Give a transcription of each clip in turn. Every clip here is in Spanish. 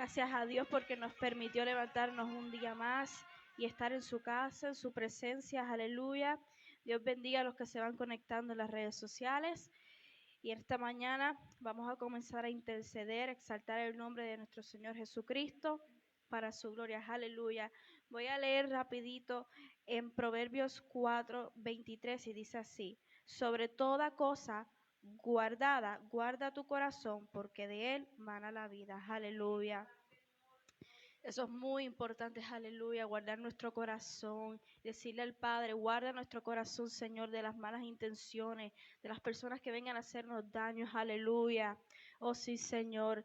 Gracias a Dios porque nos permitió levantarnos un día más y estar en su casa, en su presencia. Aleluya. Dios bendiga a los que se van conectando en las redes sociales. Y esta mañana vamos a comenzar a interceder, exaltar el nombre de nuestro Señor Jesucristo para su gloria. Aleluya. Voy a leer rapidito en Proverbios 4:23 y dice así: sobre toda cosa guardada, guarda tu corazón, porque de él mana la vida. Aleluya. Eso es muy importante, aleluya, guardar nuestro corazón, decirle al Padre, guarda nuestro corazón, Señor, de las malas intenciones, de las personas que vengan a hacernos daños, aleluya. Oh sí, Señor.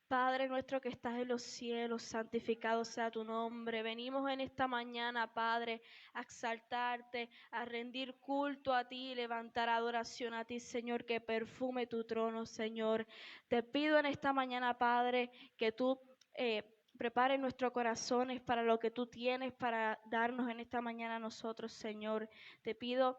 Padre nuestro que estás en los cielos, santificado sea tu nombre. Venimos en esta mañana, Padre, a exaltarte, a rendir culto a ti, levantar adoración a ti, Señor, que perfume tu trono, Señor. Te pido en esta mañana, Padre, que tú prepare nuestros corazones para lo que tú tienes para darnos en esta mañana a nosotros, Señor. Te pido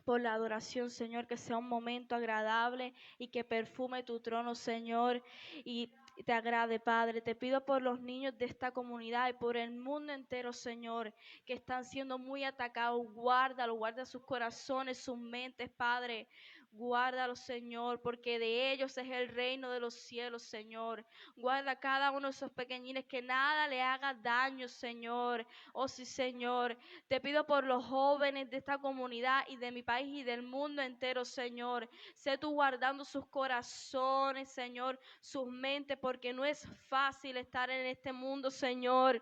por la adoración, Señor, que sea un momento agradable y que perfume tu trono, Señor, y te agrade, Padre. Te pido por los niños de esta comunidad y por el mundo entero, Señor, que están siendo muy atacados. Guárdalo, guarda sus corazones, sus mentes, Padre. Guárdalo, Señor, porque de ellos es el reino de los cielos, Señor. Guarda a cada uno de esos pequeñines, que nada le haga daño, Señor. Oh sí, Señor. Te pido por los jóvenes de esta comunidad y de mi país y del mundo entero, Señor. Sé tú guardando sus corazones, Señor, sus mentes, porque no es fácil estar en este mundo, Señor,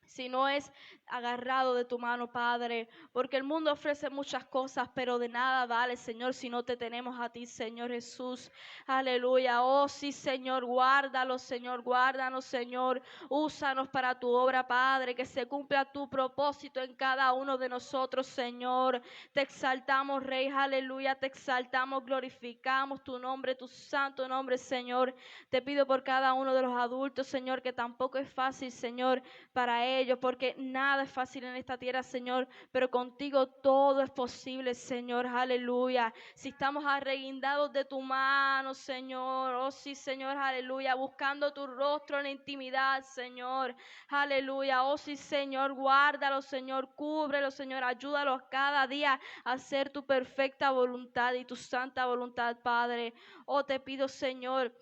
si no es agarrado de tu mano, Padre, porque el mundo ofrece muchas cosas, pero de nada vale, Señor, si no te tenemos a ti, Señor Jesús. Aleluya. Oh sí, Señor, guárdalos, Señor, guárdanos, Señor. Úsanos para tu obra, Padre, que se cumpla tu propósito en cada uno de nosotros, Señor. Te exaltamos, Rey, aleluya, te exaltamos, glorificamos tu nombre, tu santo nombre, Señor. Te pido por cada uno de los adultos, Señor, que tampoco es fácil, Señor, para ellos, porque nada es fácil en esta tierra, Señor, pero contigo todo es posible, Señor, aleluya. Si estamos arreguindados de tu mano, Señor, oh sí, Señor, aleluya, buscando tu rostro en la intimidad, Señor, aleluya, oh sí, Señor, guárdalo, Señor, cúbrelo, Señor, ayúdalos cada día a hacer tu perfecta voluntad y tu santa voluntad, Padre. Oh, te pido, Señor,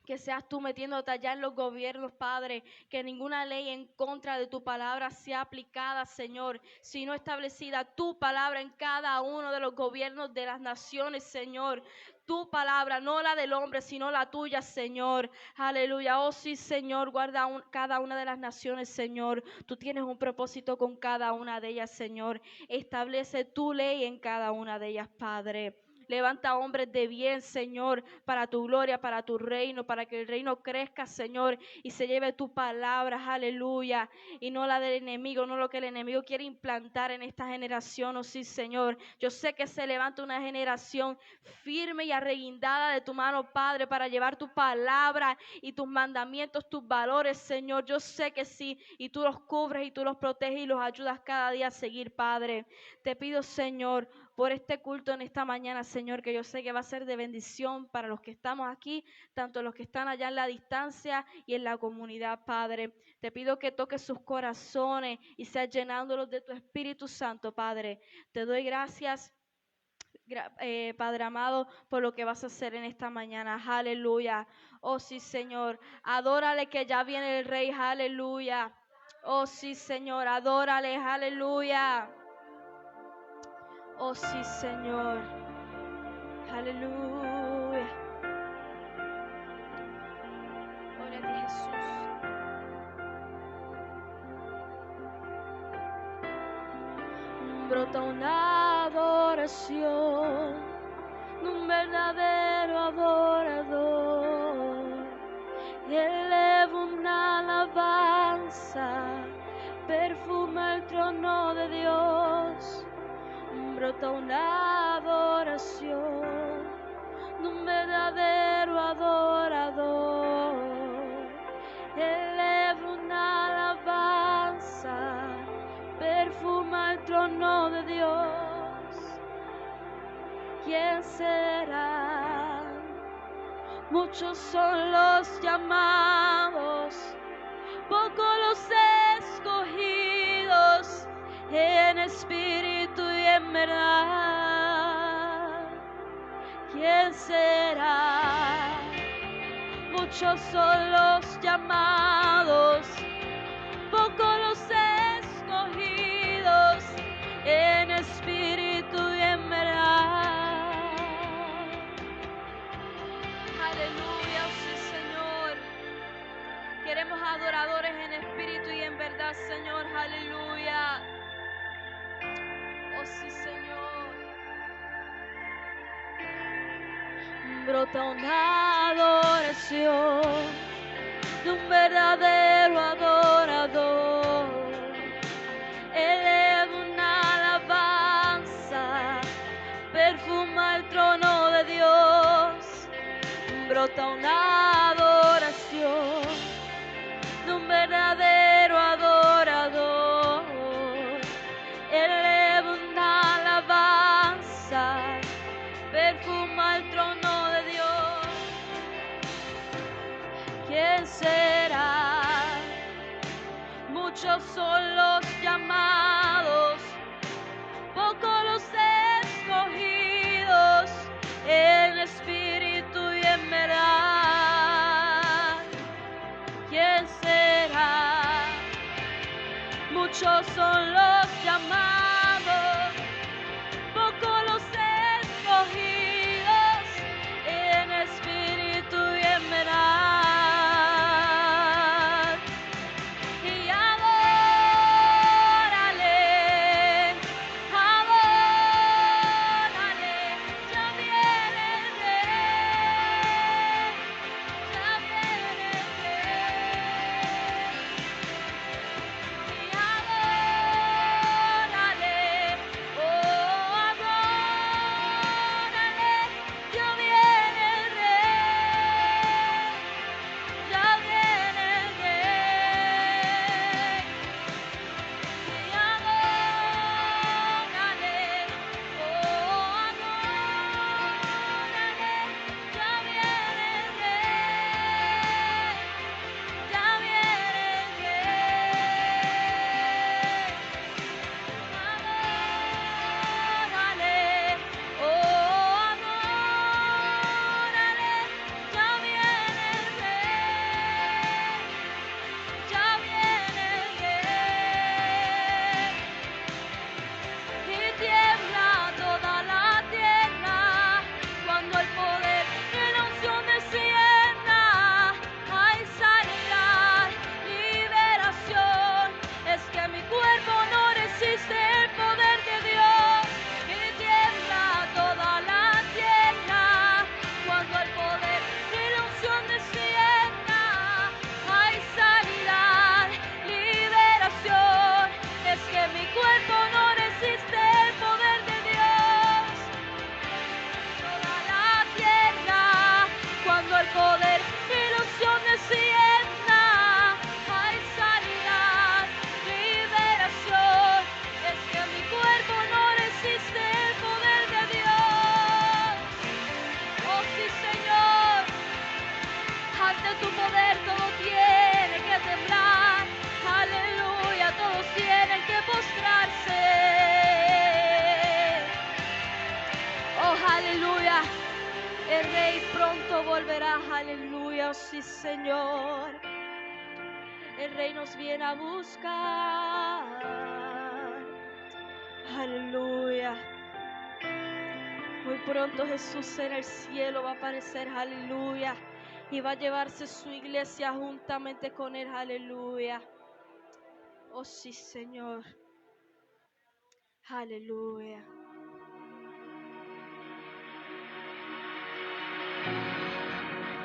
que seas tú metiéndote allá en los gobiernos, Padre, que ninguna ley en contra de tu palabra sea aplicada, Señor, sino establecida tu palabra en cada uno de los gobiernos de las naciones, Señor. Tu palabra, no la del hombre, sino la tuya, Señor. Aleluya. Oh sí, Señor, guarda cada una de las naciones, Señor. Tú tienes un propósito con cada una de ellas, Señor. Establece tu ley en cada una de ellas, Padre. Levanta hombres de bien, Señor, para tu gloria, para tu reino, para que el reino crezca, Señor, y se lleve tu palabra, aleluya, y no la del enemigo, no lo que el enemigo quiere implantar en esta generación, oh sí, Señor. Yo sé que se levanta una generación firme y arreguindada de tu mano, Padre, para llevar tu palabra y tus mandamientos, tus valores, Señor. Yo sé que sí, y tú los cubres y tú los proteges y los ayudas cada día a seguir, Padre. Te pido, Señor, por este culto en esta mañana, Señor, que yo sé que va a ser de bendición para los que estamos aquí, tanto los que están allá en la distancia y en la comunidad, Padre. Te pido que toques sus corazones y seas llenándolos de tu Espíritu Santo, Padre. Te doy gracias, Padre amado, por lo que vas a hacer en esta mañana. Aleluya. Oh sí, Señor. Adórale, que ya viene el Rey. Aleluya. Oh sí, Señor. Adórale. Aleluya. Oh sí, Señor. Aleluya. Gloria a ti, Jesús. Brota una adoración de un verdadero adorador. Y eleva una alabanza, perfuma el trono de Dios. Brota una adoración de un verdadero adorador. Eleva una alabanza, perfuma el trono de Dios. ¿Quién será? Muchos son los llamados, espíritu y en verdad. ¿Quién será? Muchos son los llamados, pocos los escogidos, en espíritu y en verdad. Aleluya, sí, Señor. Queremos adoradores en espíritu y en verdad, Señor. Aleluya. Oh, sí, Señor. Brota una adoración de un verdadero adorador. Eleva una alabanza, perfuma el trono de Dios. Brota una adoración de un verdadero adorador. Eleva una alabanza, perfuma el trono de Dios. ¿Quién será? Muchos son los llamados, pocos los escogidos, en espíritu y en verdad. ¿Quién será? Muchos son los llamados, pocos los escogidos, en espíritu y en verdad. Y adórale, adórale, ya viene el Rey, ya viene el Rey. Y adórale, oh, adórale, ya viene el Rey, ya viene el Rey. Y adórale, oh, adórale, ya viene el Rey, ya viene el Rey. Adórale, oh, adórale, ya viene el Rey, ya viene el Rey. Y tiembla toda la tierra cuando el poder y la unción descienda. Hay sanidad, liberación. Es que mi cuerpo no resiste el poder de Dios. Y tiembla toda la tierra cuando el poder y la unción descienda. Hay sanidad, liberación. Es que mi cuerpo no resiste el poder de Dios. Toda la tierra cuando el poder y la unción descienda. Hay sanidad, liberación. Es que mi cuerpo no resiste el poder de Dios. Oh, sí, Señor. Ante tu poder todo tiene que temblar. Aleluya, todos tienen que postrarse. Oh, aleluya. El Rey pronto volverá. Aleluya, oh, sí, Señor. El Rey nos viene a buscar. Aleluya. Muy pronto Jesús en el cielo va a aparecer. Aleluya. Y va a llevarse su iglesia juntamente con él. Aleluya. Oh, sí, Señor. Aleluya.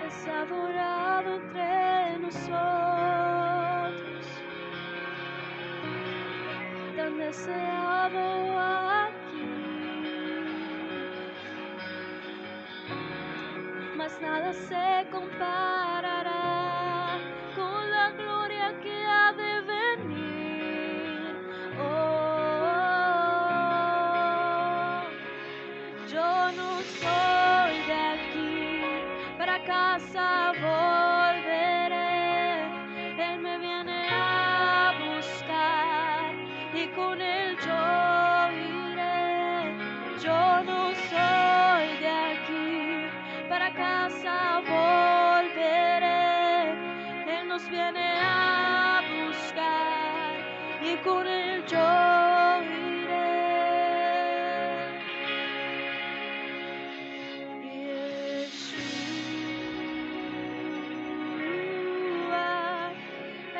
Es adorado entre nosotros, tan deseado aquí. Mas nada se comparará con la gloria que ha de venir. Oh, yo no soy de aquí, para casa volveré. Él me viene a buscar y con él yo nos viene a buscar y con él yo iré. Yeshua,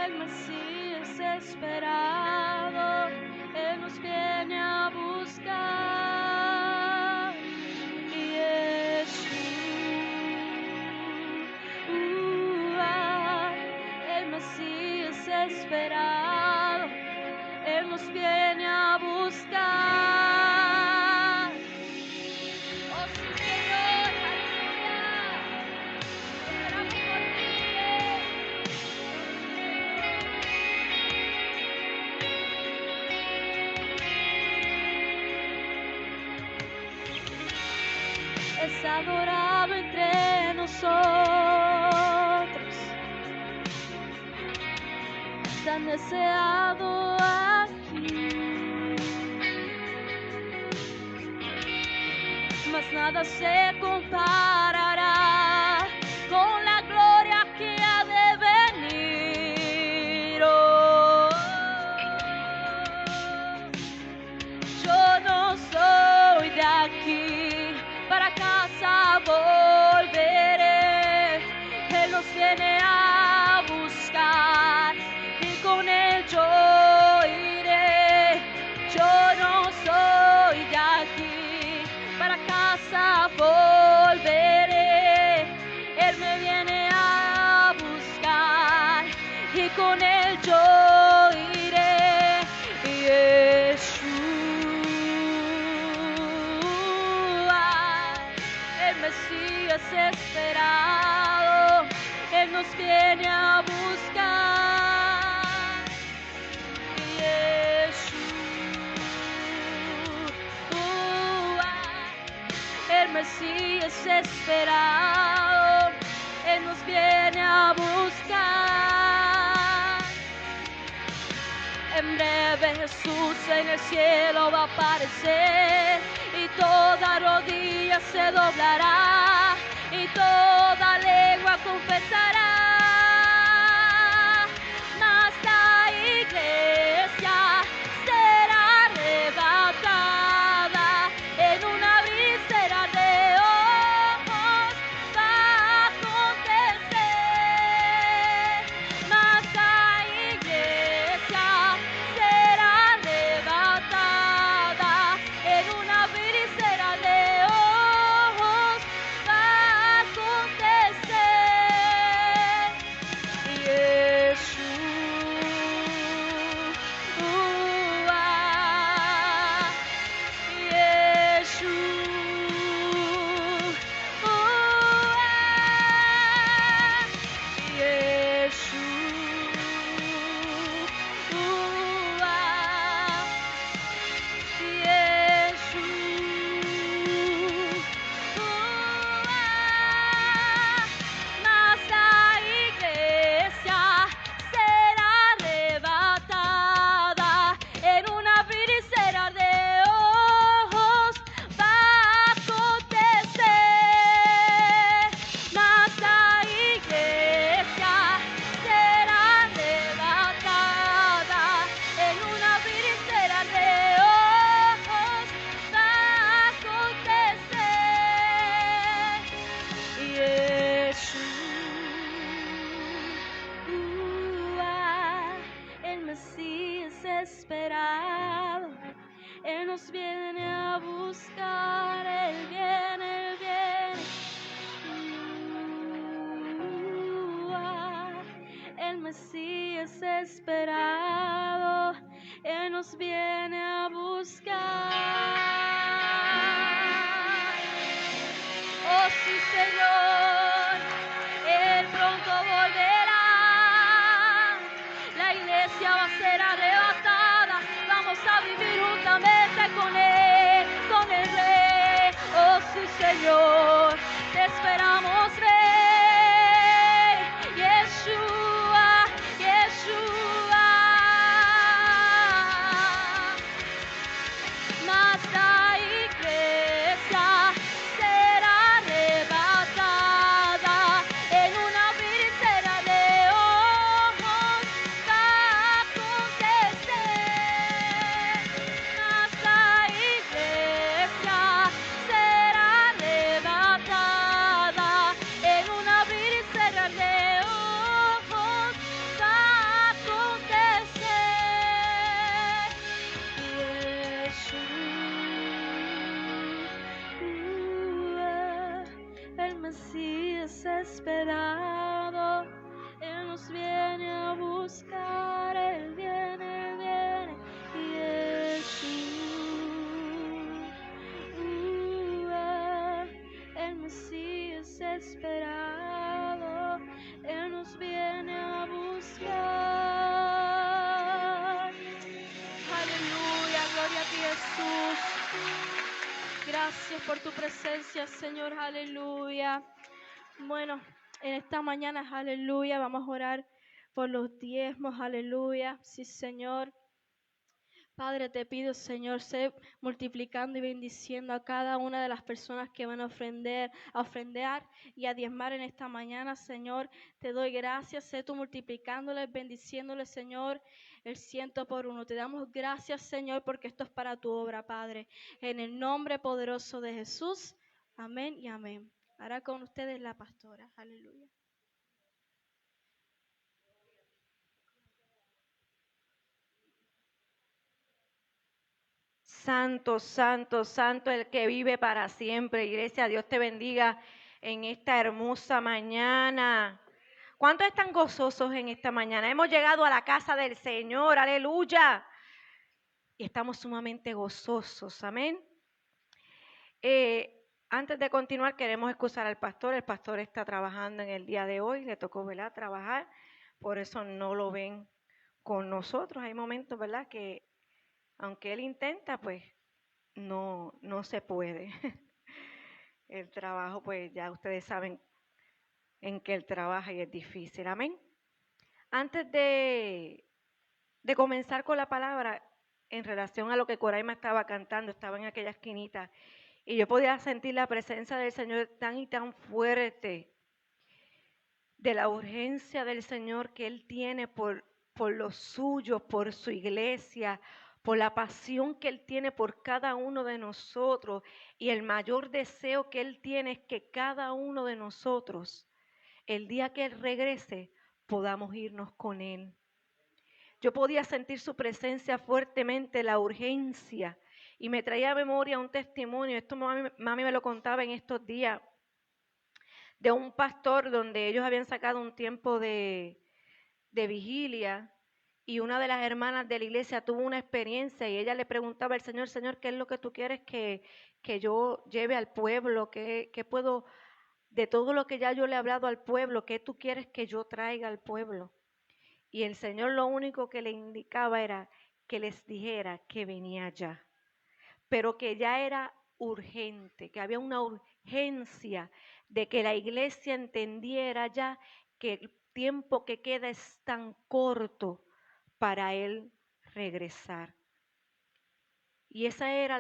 el Mesías esperado, él nos viene a buscar. Yeshua, el Mesías esperado, él nos viene a buscar. Oh sí, Señor, aleluya. Esperamos por ti. Es adorado entre nosotros, tan deseado aquí, mas nada se comparará con la gloria que ha de venir. Oh, yo no soy de aquí, para casa volveré. Él nos viene a buscar y con él yo iré. Yo no soy de aquí, para casa volveré. Él me viene a buscar y con él yo iré. Yeshua, el Mesías esperado, él nos viene a buscar. Yeshua, el Mesías esperado, él nos viene a buscar. En breve Jesús en el cielo va a aparecer y toda rodilla se doblará y toda lengua confesará. Mas la iglesia será arrebatada en un abrir y cerrar de ojos, va a acontecer. Mas la iglesia será arrebatada en un abrir y cerrar de ojos, va a acontecer. Mas la iglesia será arrebatada en un abrir y cerrar de ojos, va a acontecer. Mas la iglesia será arrebatada en un abrir y cerrar de ojos, va a acontecer. Yeshua, el Mesías esperado, él nos viene a buscar. Él viene, él viene. Yeshua, el Mesías esperado, él nos viene a buscar. Oh sí, Señor, él pronto volverá. La iglesia va a ser arrebatada. Vamos a vivir juntamente con él, con el Rey. Oh sí, Señor, te esperamos, Rey. Yeshua, Yeshua. Mas la iglesia será arrebatada a buscar, Él viene, Jesús. El Mesías esperado, Él nos viene a buscar. Aleluya, gloria a ti, Jesús. Gracias por tu presencia, Señor, aleluya. Bueno, en esta mañana, aleluya, vamos a orar por los diezmos, aleluya. Sí, Señor. Padre, te pido, Señor, sé multiplicando y bendiciendo a cada una de las personas que van a ofrendar y a diezmar en esta mañana, Señor. Te doy gracias, sé tú multiplicándoles, bendiciéndoles, Señor, el 100 por 1. Te damos gracias, Señor, porque esto es para tu obra, Padre. En el nombre poderoso de Jesús, amén y amén. Ahora con ustedes la pastora, aleluya. Santo, santo, santo, el que vive para siempre. Iglesia, Dios te bendiga en esta hermosa mañana. ¿Cuántos están gozosos en esta mañana? Hemos llegado a la casa del Señor, aleluya. Y estamos sumamente gozosos, amén. Antes de continuar, queremos excusar al pastor. El pastor está trabajando en el día de hoy, le tocó, ¿verdad?, trabajar. Por eso no lo ven con nosotros. Hay momentos, ¿verdad?, que aunque él intenta, pues no se puede. El trabajo, pues ya ustedes saben en qué él trabaja y es difícil. Amén. Antes de comenzar con la palabra, en relación a lo que Coraima estaba cantando, estaba en aquella esquinita y yo podía sentir la presencia del Señor tan y tan fuerte, de la urgencia del Señor que Él tiene por los suyos, por su iglesia, por la pasión que Él tiene por cada uno de nosotros, y el mayor deseo que Él tiene es que cada uno de nosotros, el día que Él regrese, podamos irnos con Él. Yo podía sentir su presencia fuertemente, la urgencia, y me traía a memoria un testimonio. Esto mami me lo contaba en estos días, de un pastor donde ellos habían sacado un tiempo de vigilia, y una de las hermanas de la iglesia tuvo una experiencia y ella le preguntaba al Señor: Señor, ¿qué es lo que tú quieres que yo lleve al pueblo? ¿Qué puedo, de todo lo que ya yo le he hablado al pueblo, qué tú quieres que yo traiga al pueblo? Y el Señor lo único que le indicaba era que les dijera que venía ya, pero que ya era urgente, que había una urgencia de que la iglesia entendiera ya que el tiempo que queda es tan corto para Él regresar. Y esa era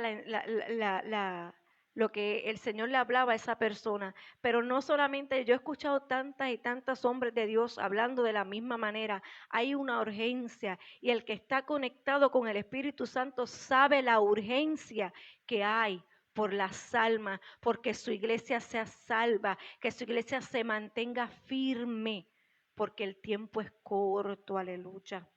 lo que el Señor le hablaba a esa persona. Pero no solamente, yo he escuchado tantas y tantos hombres de Dios hablando de la misma manera. Hay una urgencia, y el que está conectado con el Espíritu Santo sabe la urgencia que hay por las almas, porque su iglesia sea salva, que su iglesia se mantenga firme, porque el tiempo es corto, aleluya.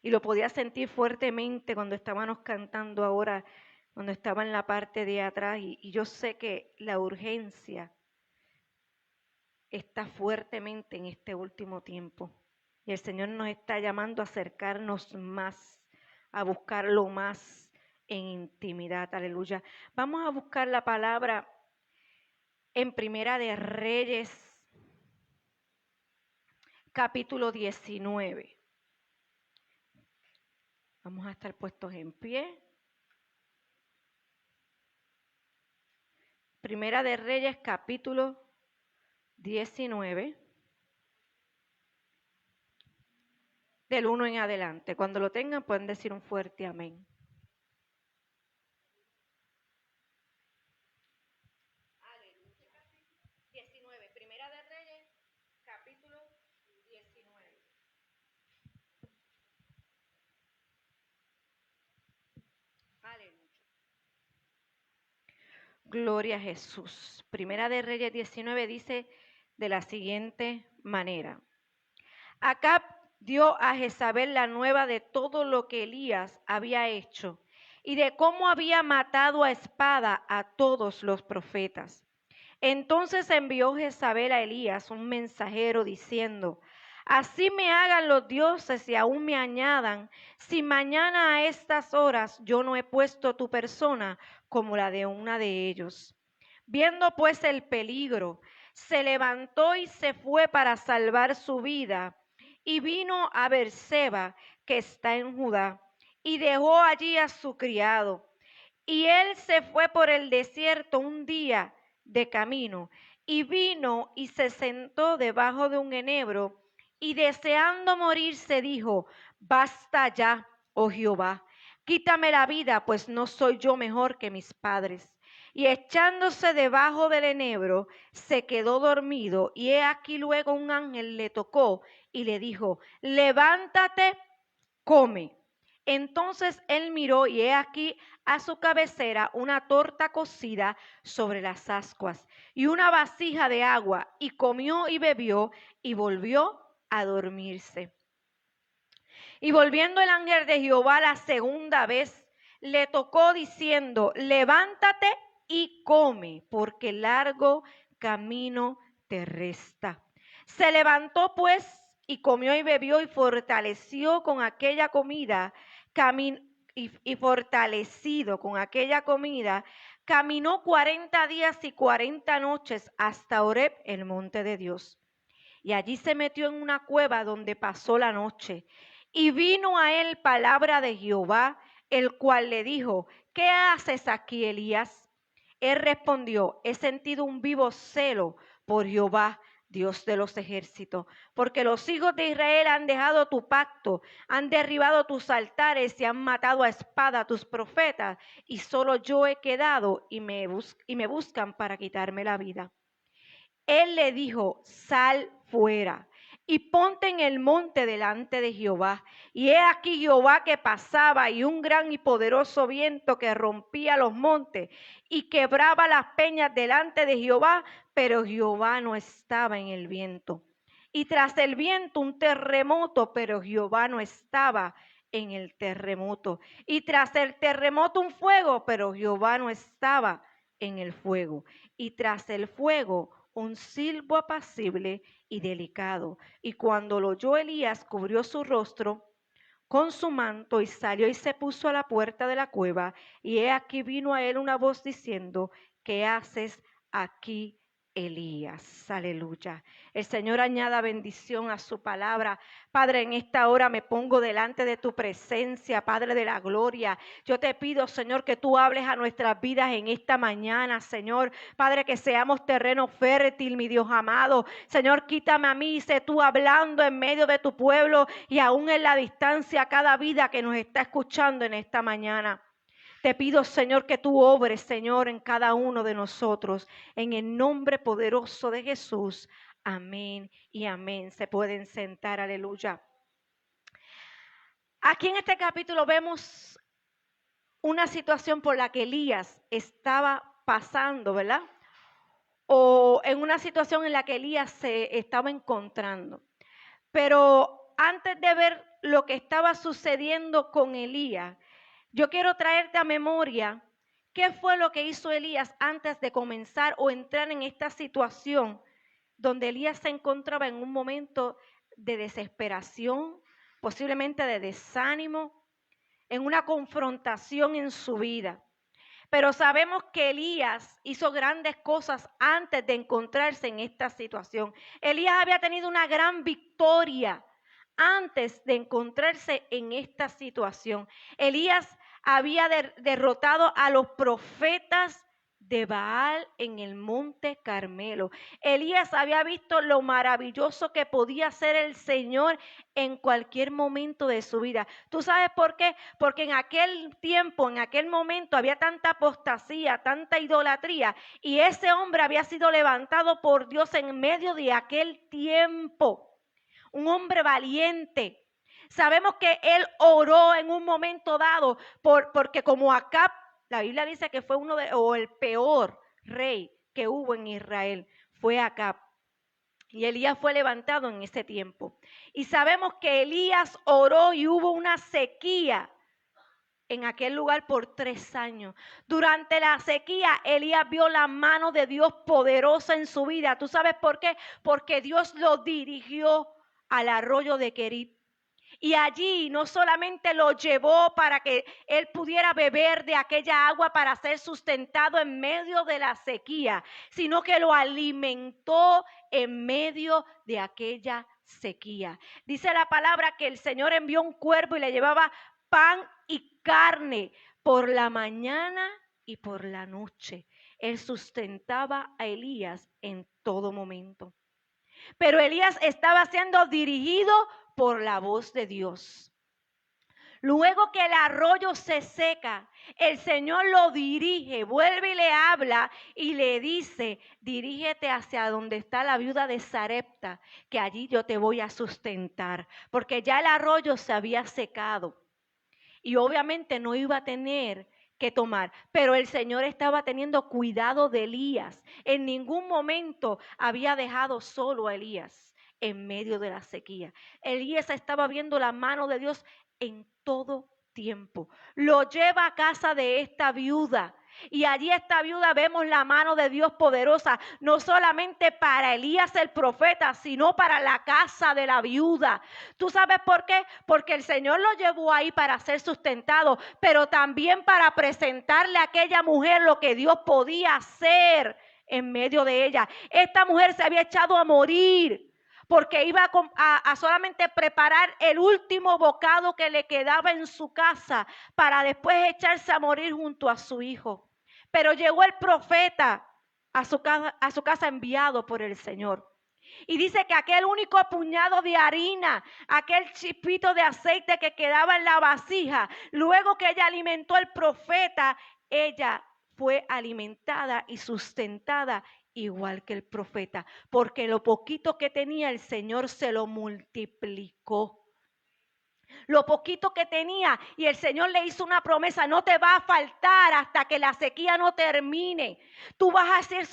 Y lo podía sentir fuertemente cuando estábamos cantando ahora, cuando estaba en la parte de atrás, y yo sé que la urgencia está fuertemente en este último tiempo. Y el Señor nos está llamando a acercarnos más, a buscarlo más en intimidad, aleluya. Vamos a buscar la palabra en Primera de Reyes, capítulo 19. Vamos a estar puestos en pie. Primera de Reyes, capítulo 19, del 1 en adelante. Cuando lo tengan pueden decir un fuerte amén. Aleluya. 19, Primera de Reyes, capítulo 19. Aleluya. Gloria a Jesús. Primera de Reyes 19 dice de la siguiente manera: Acab dio a Jezabel la nueva de todo lo que Elías había hecho y de cómo había matado a espada a todos los profetas. Entonces envió Jezabel a Elías un mensajero diciendo: Así me hagan los dioses y aún me añadan, si mañana a estas horas yo no he puesto tu persona como la de una de ellos. Viendo pues el peligro, se levantó y se fue para salvar su vida, y vino a Berseba, que está en Judá, y dejó allí a su criado. Y él se fue por el desierto un día de camino, y vino y se sentó debajo de un enebro, y deseando morirse dijo: basta ya, oh Jehová, quítame la vida, pues no soy yo mejor que mis padres. Y echándose debajo del enebro, se quedó dormido, y he aquí luego un ángel le tocó y le dijo: levántate, come. Entonces él miró y he aquí a su cabecera una torta cocida sobre las ascuas y una vasija de agua, y comió y bebió y volvió a dormirse. Y volviendo el ángel de Jehová la segunda vez, le tocó diciendo: levántate y come, porque largo camino te resta. Se levantó pues y comió y bebió y fortaleció con aquella comida, y fortalecido con aquella comida, caminó 40 días y 40 noches hasta Horeb, el monte de Dios. Y allí se metió en una cueva donde pasó la noche. Y vino a él palabra de Jehová, el cual le dijo: ¿qué haces aquí, Elías? Él respondió: he sentido un vivo celo por Jehová, Dios de los ejércitos, porque los hijos de Israel han dejado tu pacto, han derribado tus altares y han matado a espada a tus profetas, y solo yo he quedado y me buscan para quitarme la vida. Él le dijo: sal fuera y ponte en el monte delante de Jehová. Y he aquí Jehová que pasaba, y un gran y poderoso viento que rompía los montes y quebraba las peñas delante de Jehová, pero Jehová no estaba en el viento. Y tras el viento un terremoto, pero Jehová no estaba en el terremoto. Y tras el terremoto un fuego, pero Jehová no estaba en el fuego. Y tras el fuego un silbo apacible y delicado. Y cuando lo oyó Elías, cubrió su rostro con su manto y salió y se puso a la puerta de la cueva. Y he aquí vino a él una voz diciendo: ¿qué haces aquí, Elías? Aleluya. El Señor añada bendición a su palabra. Padre, en esta hora me pongo delante de tu presencia, Padre de la gloria. Yo te pido, Señor, que tú hables a nuestras vidas en esta mañana, Señor. Padre, que seamos terreno fértil, mi Dios amado. Señor, quítame a mí, sé tú hablando en medio de tu pueblo y aún en la distancia a cada vida que nos está escuchando en esta mañana. Te pido, Señor, que tú obres, Señor, en cada uno de nosotros, en el nombre poderoso de Jesús. Amén y amén. Se pueden sentar, aleluya. Aquí en este capítulo vemos una situación por la que Elías estaba pasando, ¿verdad? O en una situación en la que Elías se estaba encontrando. Pero antes de ver lo que estaba sucediendo con Elías, yo quiero traerte a memoria qué fue lo que hizo Elías antes de comenzar o entrar en esta situación donde Elías se encontraba en un momento de desesperación, posiblemente de desánimo, en una confrontación en su vida. Pero sabemos que Elías hizo grandes cosas antes de encontrarse en esta situación. Elías había tenido una gran victoria antes de encontrarse en esta situación. Elías había derrotado a los profetas de Baal en el monte Carmelo. Elías había visto lo maravilloso que podía hacer el Señor en cualquier momento de su vida. ¿Tú sabes por qué? Porque en aquel tiempo, en aquel momento había tanta apostasía, tanta idolatría, y ese hombre había sido levantado por Dios en medio de aquel tiempo. Un hombre valiente. Sabemos que él oró en un momento dado porque como Acab, la Biblia dice que fue el peor rey que hubo en Israel, fue Acab. Y Elías fue levantado en ese tiempo. Y sabemos que Elías oró y hubo una sequía en aquel lugar por 3 años. Durante la sequía, Elías vio la mano de Dios poderosa en su vida. ¿Tú sabes por qué? Porque Dios lo dirigió al arroyo de Querit. Y allí no solamente lo llevó para que él pudiera beber de aquella agua para ser sustentado en medio de la sequía, sino que lo alimentó en medio de aquella sequía. Dice la palabra que el Señor envió un cuervo y le llevaba pan y carne por la mañana y por la noche. Él sustentaba a Elías en todo momento. Pero Elías estaba siendo dirigido por la voz de Dios. Luego que el arroyo se seca, el Señor lo dirige, vuelve y le habla y le dice, dirígete hacia donde está la viuda de Sarepta, que allí yo te voy a sustentar, porque ya el arroyo se había secado y obviamente no iba a tener que tomar, pero el Señor estaba teniendo cuidado de Elías. En ningún momento había dejado solo a Elías en medio de la sequía. Elías estaba viendo la mano de Dios en todo tiempo. Lo lleva a casa de esta viuda. Y allí esta viuda vemos la mano de Dios poderosa, no solamente para Elías el profeta, sino para la casa de la viuda. ¿Tú sabes por qué? Porque el Señor lo llevó ahí para ser sustentado, pero también para presentarle a aquella mujer lo que Dios podía hacer en medio de ella. Esta mujer se había echado a morir porque iba a solamente preparar el último bocado que le quedaba en su casa para después echarse a morir junto a su hijo. Pero llegó el profeta a su casa enviado por el Señor. Y dice que aquel único puñado de harina, aquel chispito de aceite que quedaba en la vasija, luego que ella alimentó al profeta, ella fue alimentada y sustentada igual que el profeta, porque lo poquito que tenía el Señor se lo multiplicó. Lo poquito que tenía, y el Señor le hizo una promesa, no te va a faltar hasta que la sequía no termine. Tú vas a ser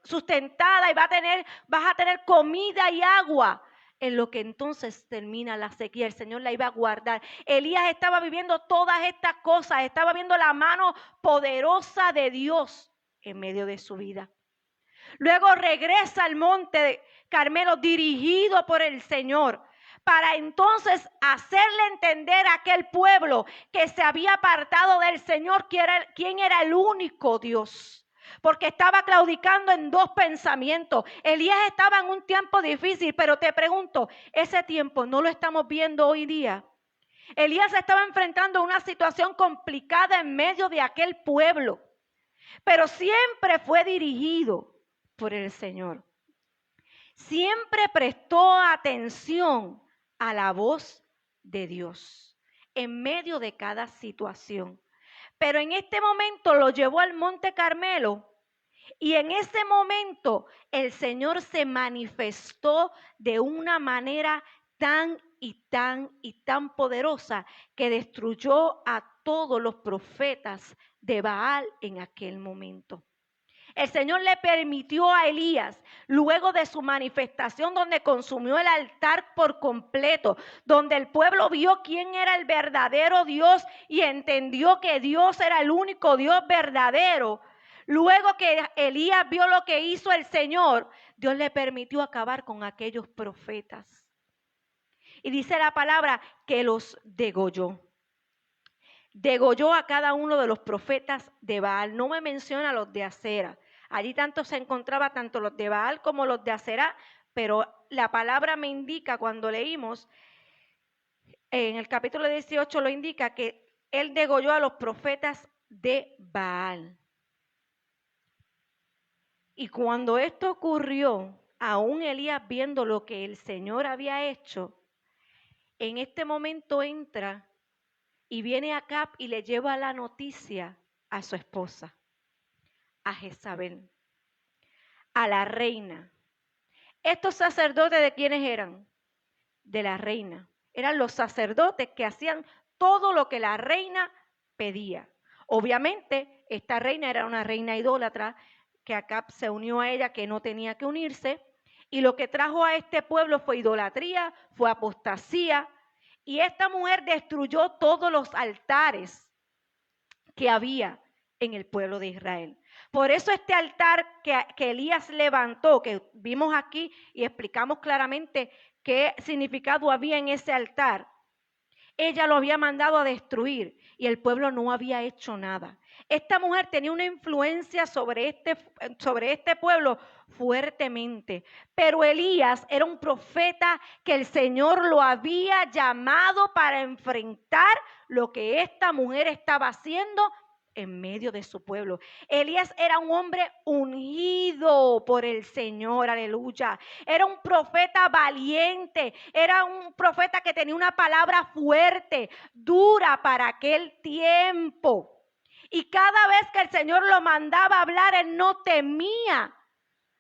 sustentada y vas a tener comida y agua. En lo que entonces termina la sequía, el Señor la iba a guardar. Elías estaba viviendo todas estas cosas, estaba viendo la mano poderosa de Dios en medio de su vida. Luego regresa al monte Carmelo dirigido por el Señor, para entonces hacerle entender a aquel pueblo que se había apartado del Señor, quién era el único Dios. Porque estaba claudicando en dos pensamientos. Elías estaba en un tiempo difícil, pero te pregunto, ese tiempo no lo estamos viendo hoy día. Elías estaba enfrentando una situación complicada en medio de aquel pueblo, pero siempre fue dirigido por el Señor. Siempre prestó atención a la voz de Dios en medio de cada situación. Pero en este momento lo llevó al Monte Carmelo y en ese momento el Señor se manifestó de una manera tan poderosa que destruyó a todos los profetas de Baal en aquel momento. El Señor le permitió a Elías, luego de su manifestación donde consumió el altar por completo, donde el pueblo vio quién era el verdadero Dios y entendió que Dios era el único Dios verdadero. Luego que Elías vio lo que hizo el Señor, Dios le permitió acabar con aquellos profetas. Y dice la palabra que los degolló. Degolló a cada uno de los profetas de Baal. No me menciona los de Acera. Allí tanto se encontraba tanto los de Baal como los de Acera, pero la palabra me indica cuando leímos, en el capítulo 18 lo indica que él degolló a los profetas de Baal. Y cuando esto ocurrió, aún Elías viendo lo que el Señor había hecho, en este momento entra y viene Acab y le lleva la noticia a su esposa, a Jezabel, a la reina. ¿Estos sacerdotes de quiénes eran? De la reina. Eran los sacerdotes que hacían todo lo que la reina pedía. Obviamente, esta reina era una reina idólatra, que Acab se unió a ella, que no tenía que unirse, y lo que trajo a este pueblo fue idolatría, fue apostasía, y esta mujer destruyó todos los altares que había en el pueblo de Israel. Por eso este altar que Elías levantó, que vimos aquí y explicamos claramente qué significado había en ese altar, ella lo había mandado a destruir y el pueblo no había hecho nada. Esta mujer tenía una influencia sobre este pueblo fuertemente. Pero Elías era un profeta que el Señor lo había llamado para enfrentar lo que esta mujer estaba haciendo en medio de su pueblo. Elías era un hombre ungido por el Señor, aleluya. Era un profeta valiente, era un profeta que tenía una palabra fuerte, dura para aquel tiempo. Y cada vez que el Señor lo mandaba a hablar, él no temía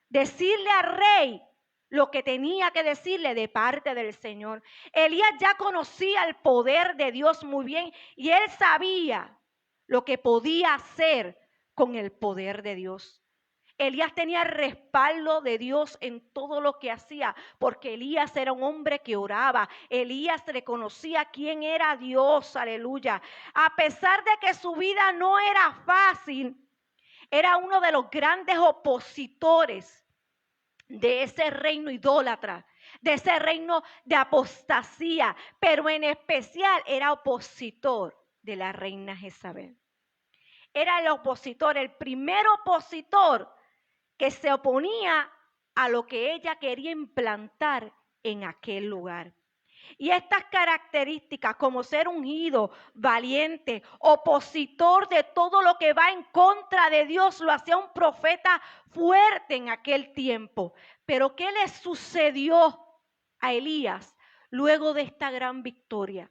decirle al rey lo que tenía que decirle de parte del Señor. Elías ya conocía el poder de Dios muy bien y él sabía lo que podía hacer con el poder de Dios. Elías tenía el respaldo de Dios en todo lo que hacía, porque Elías era un hombre que oraba. Elías reconocía quién era Dios, aleluya. A pesar de que su vida no era fácil, era uno de los grandes opositores de ese reino idólatra, de ese reino de apostasía, pero en especial era opositor de la reina Jezabel. Era el opositor, el primer opositor que se oponía a lo que ella quería implantar en aquel lugar. Y estas características, como ser ungido, valiente, opositor de todo lo que va en contra de Dios, lo hacía un profeta fuerte en aquel tiempo. Pero ¿qué le sucedió a Elías luego de esta gran victoria?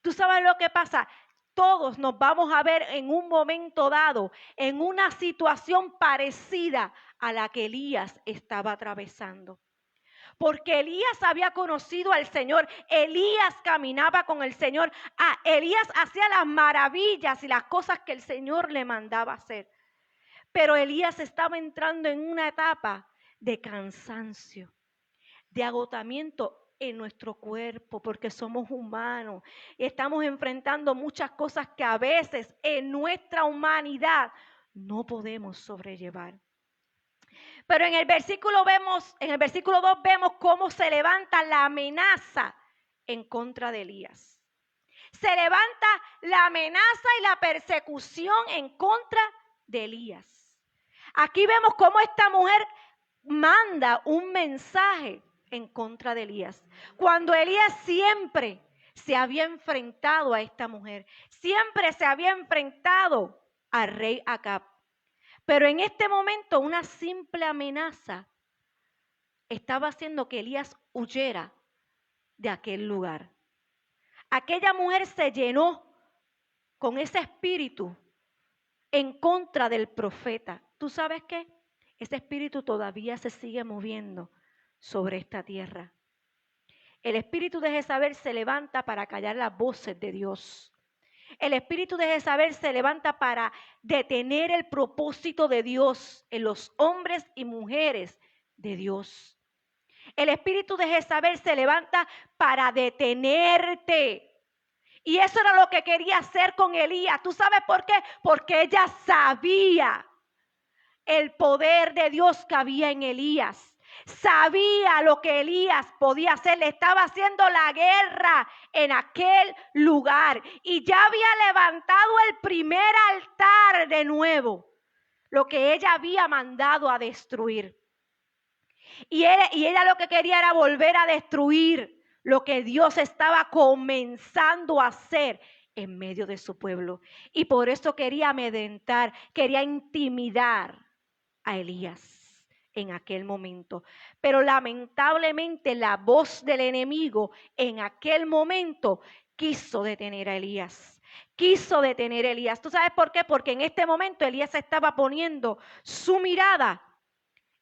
¿Tú sabes lo que pasa? Todos nos vamos a ver en un momento dado en una situación parecida a la que Elías estaba atravesando. Porque Elías había conocido al Señor, Elías caminaba con el Señor, Elías hacía las maravillas y las cosas que el Señor le mandaba hacer. Pero Elías estaba entrando en una etapa de cansancio, de agotamiento en nuestro cuerpo, porque somos humanos. Estamos enfrentando muchas cosas que a veces en nuestra humanidad no podemos sobrellevar. Pero en el versículo 2 vemos cómo se levanta la amenaza en contra de Elías. Se levanta la amenaza y la persecución en contra de Elías. Aquí vemos cómo esta mujer manda un mensaje en contra de Elías. Cuando Elías siempre se había enfrentado a esta mujer, siempre se había enfrentado al rey Acab. Pero en este momento una simple amenaza estaba haciendo que Elías huyera de aquel lugar. Aquella mujer se llenó con ese espíritu en contra del profeta. ¿Tú sabes qué? Ese espíritu todavía se sigue moviendo sobre esta tierra. El espíritu de Jezabel se levanta para callar las voces de Dios. El espíritu de Jezabel se levanta para detener el propósito de Dios en los hombres y mujeres de Dios. El espíritu de Jezabel se levanta para detenerte. Y eso era lo que quería hacer con Elías. ¿Tú sabes por qué? Porque ella sabía el poder de Dios que había en Elías. Sabía lo que Elías podía hacer. Le estaba haciendo la guerra en aquel lugar. Y ya había levantado el primer altar de nuevo. Lo que ella había mandado a destruir. Y ella lo que quería era volver a destruir lo que Dios estaba comenzando a hacer en medio de su pueblo. Y por eso quería amedrentar, quería intimidar a Elías en aquel momento. Pero lamentablemente la voz del enemigo en aquel momento quiso detener a Elías. Quiso detener a Elías. ¿Tú sabes por qué? Porque en este momento Elías estaba poniendo su mirada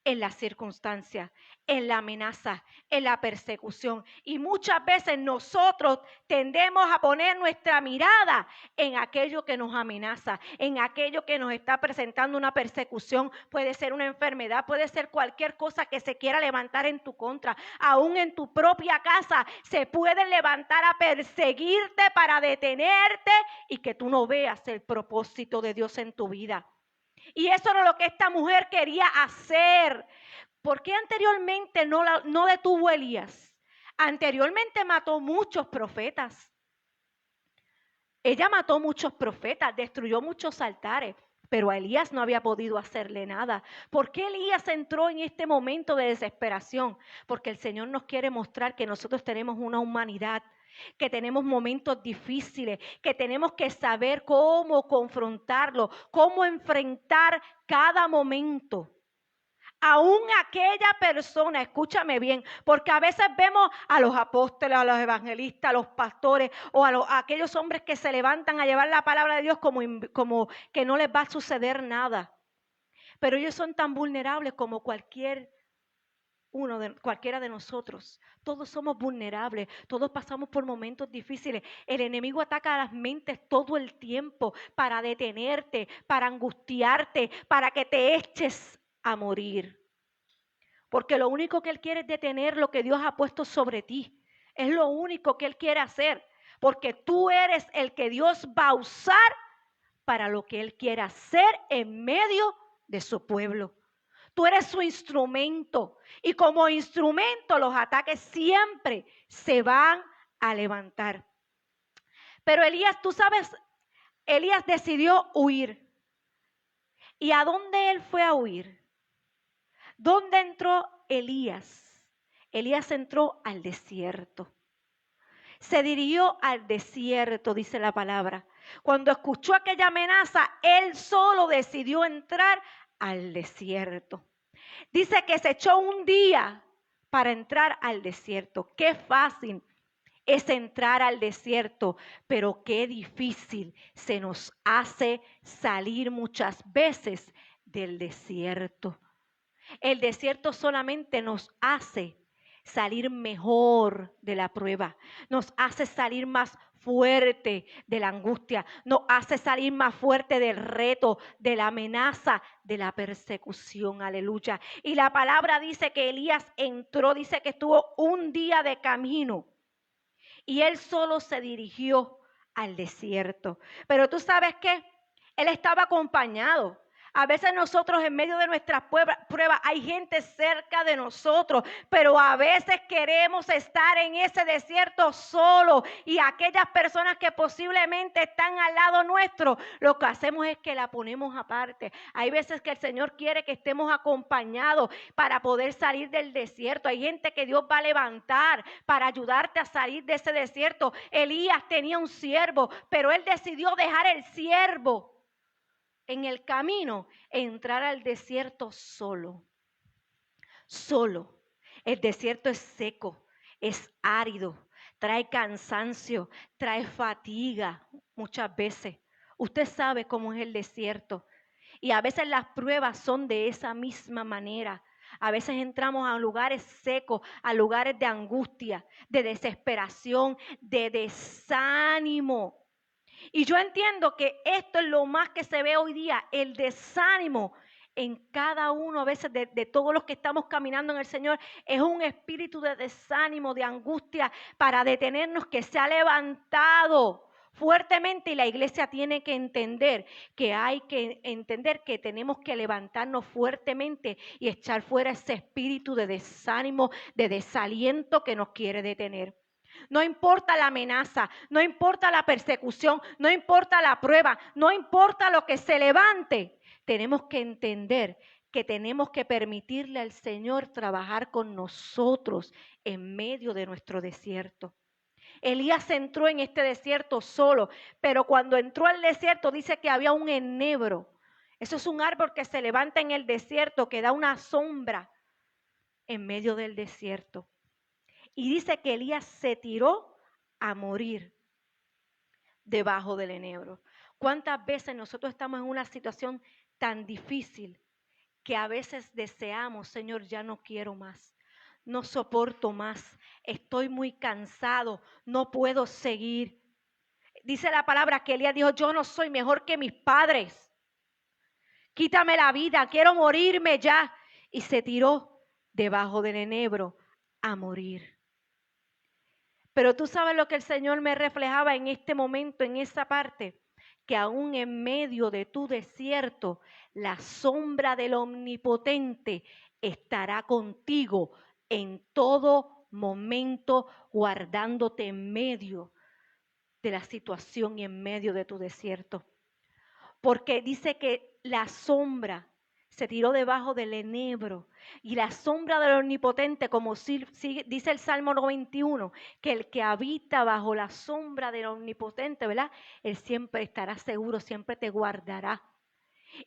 en las circunstancias, en la amenaza, en la persecución. Y muchas veces nosotros tendemos a poner nuestra mirada en aquello que nos amenaza, en aquello que nos está presentando una persecución. Puede ser una enfermedad, puede ser cualquier cosa que se quiera levantar en tu contra. Aún en tu propia casa se pueden levantar a perseguirte para detenerte y que tú no veas el propósito de Dios en tu vida. Y eso era lo que esta mujer quería hacer. ¿Por qué anteriormente no detuvo a Elías? Anteriormente mató muchos profetas. Ella mató muchos profetas, destruyó muchos altares, pero a Elías no había podido hacerle nada. ¿Por qué Elías entró en este momento de desesperación? Porque el Señor nos quiere mostrar que nosotros tenemos una humanidad, que tenemos momentos difíciles, que tenemos que saber cómo confrontarlo, cómo enfrentar cada momento. Aún aquella persona, escúchame bien, porque a veces vemos a los apóstoles, a los evangelistas, a los pastores o a aquellos hombres que se levantan a llevar la palabra de Dios como que no les va a suceder nada. Pero ellos son tan vulnerables como cualquiera de nosotros. Todos somos vulnerables, todos pasamos por momentos difíciles. El enemigo ataca a las mentes todo el tiempo para detenerte, para angustiarte, para que te eches a morir. Porque lo único que Él quiere es detener lo que Dios ha puesto sobre ti. Es lo único que Él quiere hacer. Porque tú eres el que Dios va a usar para lo que Él quiere hacer en medio de su pueblo. Tú eres su instrumento. Y como instrumento los ataques siempre se van a levantar. Pero Elías, tú sabes, Elías decidió huir. ¿Y a dónde él fue a huir? ¿Dónde entró Elías? Elías entró al desierto. Se dirigió al desierto, dice la palabra. Cuando escuchó aquella amenaza, él solo decidió entrar al desierto. Dice que se echó un día para entrar al desierto. Qué fácil es entrar al desierto, pero qué difícil se nos hace salir muchas veces del desierto. El desierto solamente nos hace salir mejor de la prueba, nos hace salir más fuerte de la angustia, nos hace salir más fuerte del reto, de la amenaza, de la persecución, aleluya. Y la palabra dice que Elías entró, dice que estuvo un día de camino y él solo se dirigió al desierto. Pero tú sabes qué, él estaba acompañado. A veces nosotros en medio de nuestras pruebas hay gente cerca de nosotros, pero a veces queremos estar en ese desierto solo y aquellas personas que posiblemente están al lado nuestro, lo que hacemos es que la ponemos aparte. Hay veces que el Señor quiere que estemos acompañados para poder salir del desierto. Hay gente que Dios va a levantar para ayudarte a salir de ese desierto. Elías tenía un siervo, pero él decidió dejar el siervo en el camino, entrar al desierto solo. Solo. El desierto es seco, es árido, trae cansancio, trae fatiga muchas veces. Usted sabe cómo es el desierto. Y a veces las pruebas son de esa misma manera. A veces entramos a lugares secos, a lugares de angustia, de desesperación, de desánimo. Y yo entiendo que esto es lo más que se ve hoy día, el desánimo en cada uno a veces de todos los que estamos caminando en el Señor. Es un espíritu de desánimo, de angustia para detenernos que se ha levantado fuertemente y la iglesia tiene que entender que hay que entender que tenemos que levantarnos fuertemente y echar fuera ese espíritu de desánimo, de desaliento que nos quiere detener. No importa la amenaza, no importa la persecución, no importa la prueba, no importa lo que se levante. Tenemos que entender que tenemos que permitirle al Señor trabajar con nosotros en medio de nuestro desierto. Elías entró en este desierto solo, pero cuando entró al desierto dice que había un enebro. Eso es un árbol que se levanta en el desierto, que da una sombra en medio del desierto. Y dice que Elías se tiró a morir debajo del enebro. ¿Cuántas veces nosotros estamos en una situación tan difícil que a veces deseamos, Señor, ya no quiero más, no soporto más, estoy muy cansado, no puedo seguir? Dice la palabra que Elías dijo, yo no soy mejor que mis padres. Quítame la vida, quiero morirme ya. Y se tiró debajo del enebro a morir. Pero tú sabes lo que el Señor me reflejaba en este momento, en esa parte, que aún en medio de tu desierto, la sombra del Omnipotente estará contigo en todo momento guardándote en medio de la situación y en medio de tu desierto. Porque dice que la sombra se tiró debajo del enebro y la sombra del Omnipotente, como dice el Salmo 91, que el que habita bajo la sombra del Omnipotente, ¿verdad? Él siempre estará seguro, siempre te guardará.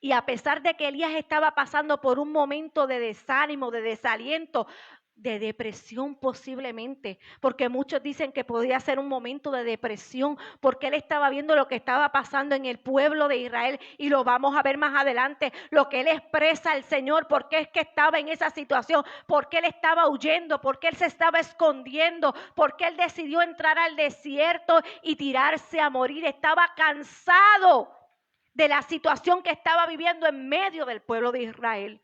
Y a pesar de que Elías estaba pasando por un momento de desánimo, de desaliento, de depresión posiblemente, porque muchos dicen que podía ser un momento de depresión, porque él estaba viendo lo que estaba pasando en el pueblo de Israel, y lo vamos a ver más adelante, lo que él expresa al Señor, por qué es que estaba en esa situación, por qué él estaba huyendo, por qué él se estaba escondiendo, por qué él decidió entrar al desierto y tirarse a morir. Estaba cansado de la situación que estaba viviendo en medio del pueblo de Israel,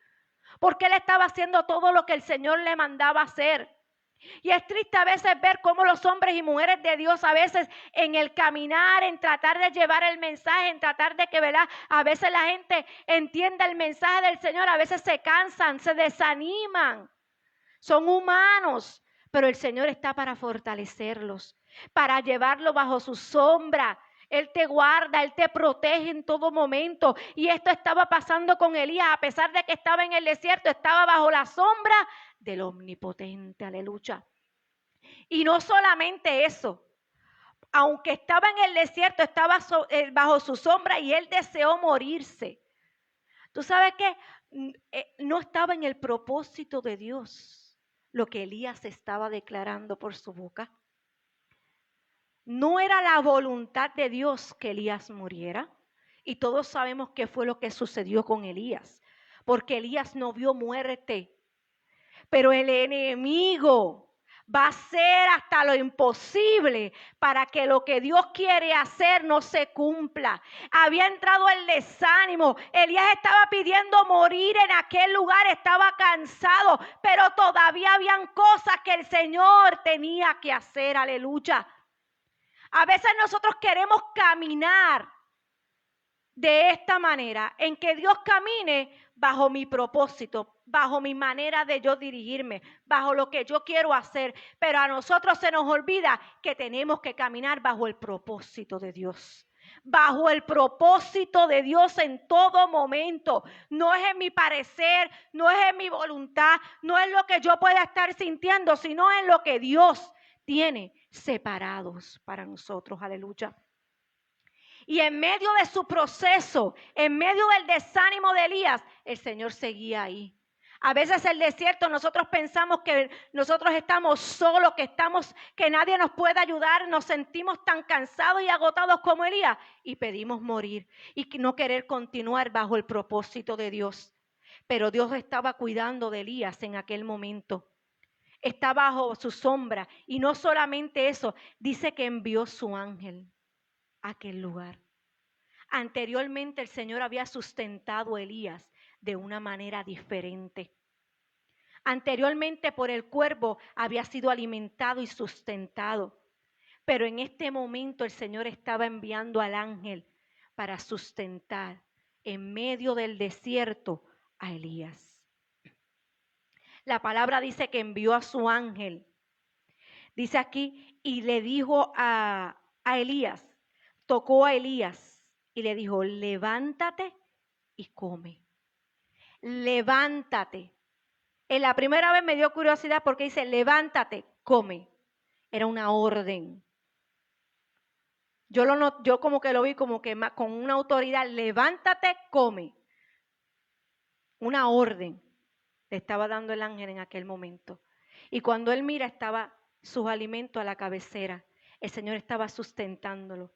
porque él estaba haciendo todo lo que el Señor le mandaba hacer. Y es triste a veces ver cómo los hombres y mujeres de Dios a veces en el caminar, en tratar de llevar el mensaje, en tratar de que, ¿verdad?, a veces la gente entienda el mensaje del Señor, a veces se cansan, se desaniman. Son humanos, pero el Señor está para fortalecerlos, para llevarlos bajo su sombra. Él te guarda, Él te protege en todo momento. Y esto estaba pasando con Elías, a pesar de que estaba en el desierto, estaba bajo la sombra del Omnipotente, aleluya. Y no solamente eso, aunque estaba en el desierto, estaba bajo su sombra y él deseó morirse. Tú sabes que no estaba en el propósito de Dios lo que Elías estaba declarando por su boca. No era la voluntad de Dios que Elías muriera. Y todos sabemos qué fue lo que sucedió con Elías. Porque Elías no vio muerte. Pero el enemigo va a hacer hasta lo imposible para que lo que Dios quiere hacer no se cumpla. Había entrado el desánimo. Elías estaba pidiendo morir en aquel lugar, estaba cansado, pero todavía habían cosas que el Señor tenía que hacer. Aleluya. A veces nosotros queremos caminar de esta manera, en que Dios camine bajo mi propósito, bajo mi manera de yo dirigirme, bajo lo que yo quiero hacer. Pero a nosotros se nos olvida que tenemos que caminar bajo el propósito de Dios. Bajo el propósito de Dios en todo momento. No es en mi parecer, no es en mi voluntad, no es lo que yo pueda estar sintiendo, sino en lo que Dios tiene separados para nosotros. Aleluya. Y en medio de su proceso, en medio del desánimo de Elías, el Señor seguía ahí. A veces el desierto nosotros pensamos que nosotros estamos solos, que nadie nos puede ayudar, nos sentimos tan cansados y agotados como Elías y pedimos morir y no querer continuar bajo el propósito de Dios. Pero Dios estaba cuidando de Elías en aquel momento. Está bajo su sombra y no solamente eso, dice que envió su ángel a aquel lugar. Anteriormente el Señor había sustentado a Elías de una manera diferente. Anteriormente por el cuervo había sido alimentado y sustentado. Pero en este momento el Señor estaba enviando al ángel para sustentar en medio del desierto a Elías. La palabra dice que envió a su ángel. Dice aquí, y le dijo a Elías, tocó a Elías y le dijo, levántate y come. Levántate. En la primera vez me dio curiosidad porque dice, levántate, come. Era una orden. Yo como que lo vi como que con una autoridad, levántate, come. Una orden le estaba dando el ángel en aquel momento. Y cuando él mira, estaba sus alimentos a la cabecera. El Señor estaba sustentándolo.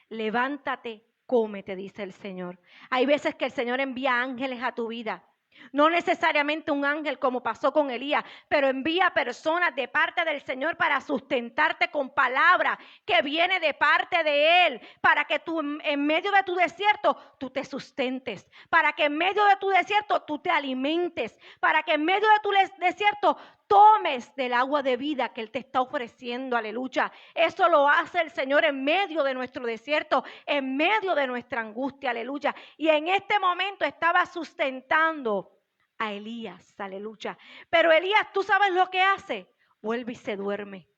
Levántate, come, te dice el Señor. Hay veces que el Señor envía ángeles a tu vida. No necesariamente un ángel como pasó con Elías, pero envía personas de parte del Señor para sustentarte con palabra que viene de parte de Él, para que tú en medio de tu desierto tú te sustentes, para que en medio de tu desierto tú te alimentes, para que en medio de tu desierto tomes del agua de vida que Él te está ofreciendo, aleluya. Eso lo hace el Señor en medio de nuestro desierto, en medio de nuestra angustia, aleluya. Y en este momento estaba sustentando a Elías, aleluya. Pero Elías, ¿tú sabes lo que hace? vuelve y se duerme.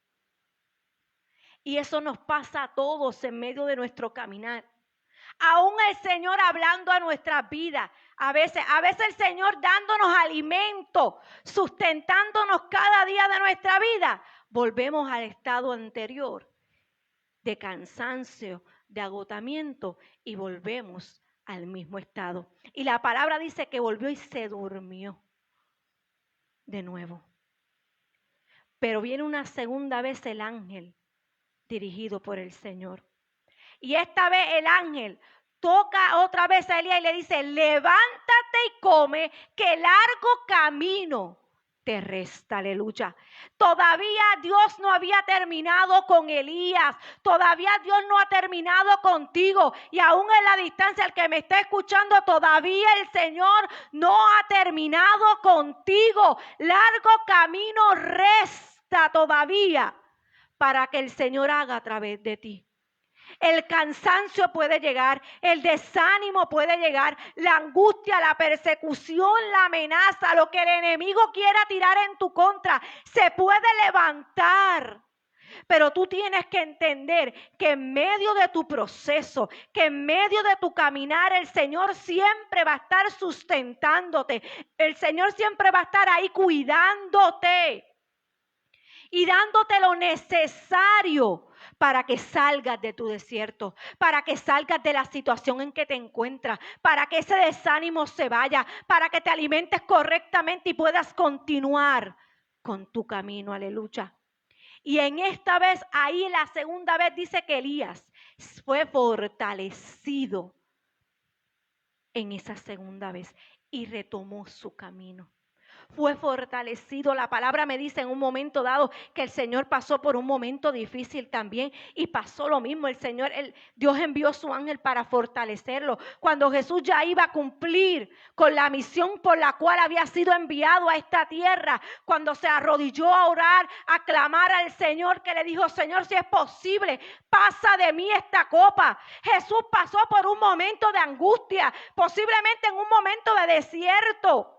Y eso nos pasa a todos en medio de nuestro caminar. Aún el Señor hablando a nuestras vidas. A veces el Señor dándonos alimento, sustentándonos cada día de nuestra vida. Volvemos al estado anterior de cansancio, de agotamiento y volvemos al mismo estado. Y la palabra dice que volvió y se durmió de nuevo. Pero viene una segunda vez el ángel dirigido por el Señor. Y esta vez el ángel toca otra vez a Elías y le dice, levántate y come, que largo camino te resta. Aleluya. Todavía Dios no había terminado con Elías. Todavía Dios no ha terminado contigo. Y aún en la distancia, el que me está escuchando, todavía el Señor no ha terminado contigo. Largo camino resta todavía para que el Señor haga a través de ti. El cansancio puede llegar, el desánimo puede llegar, la angustia, la persecución, la amenaza, lo que el enemigo quiera tirar en tu contra, se puede levantar. Pero tú tienes que entender que en medio de tu proceso, que en medio de tu caminar, el Señor siempre va a estar sustentándote. El Señor siempre va a estar ahí cuidándote y dándote lo necesario para que salgas de tu desierto, para que salgas de la situación en que te encuentras, para que ese desánimo se vaya, para que te alimentes correctamente y puedas continuar con tu camino. Aleluya. Y en esta vez, ahí la segunda vez dice que Elías fue fortalecido en esa segunda vez y retomó su camino. Fue fortalecido. La palabra me dice en un momento dado que el Señor pasó por un momento difícil también y pasó lo mismo. Dios envió su ángel para fortalecerlo. Cuando Jesús ya iba a cumplir con la misión por la cual había sido enviado a esta tierra, cuando se arrodilló a orar, a clamar al Señor, que le dijo, Señor, si es posible, pasa de mí esta copa. Jesús pasó por un momento de angustia, posiblemente en un momento de desierto,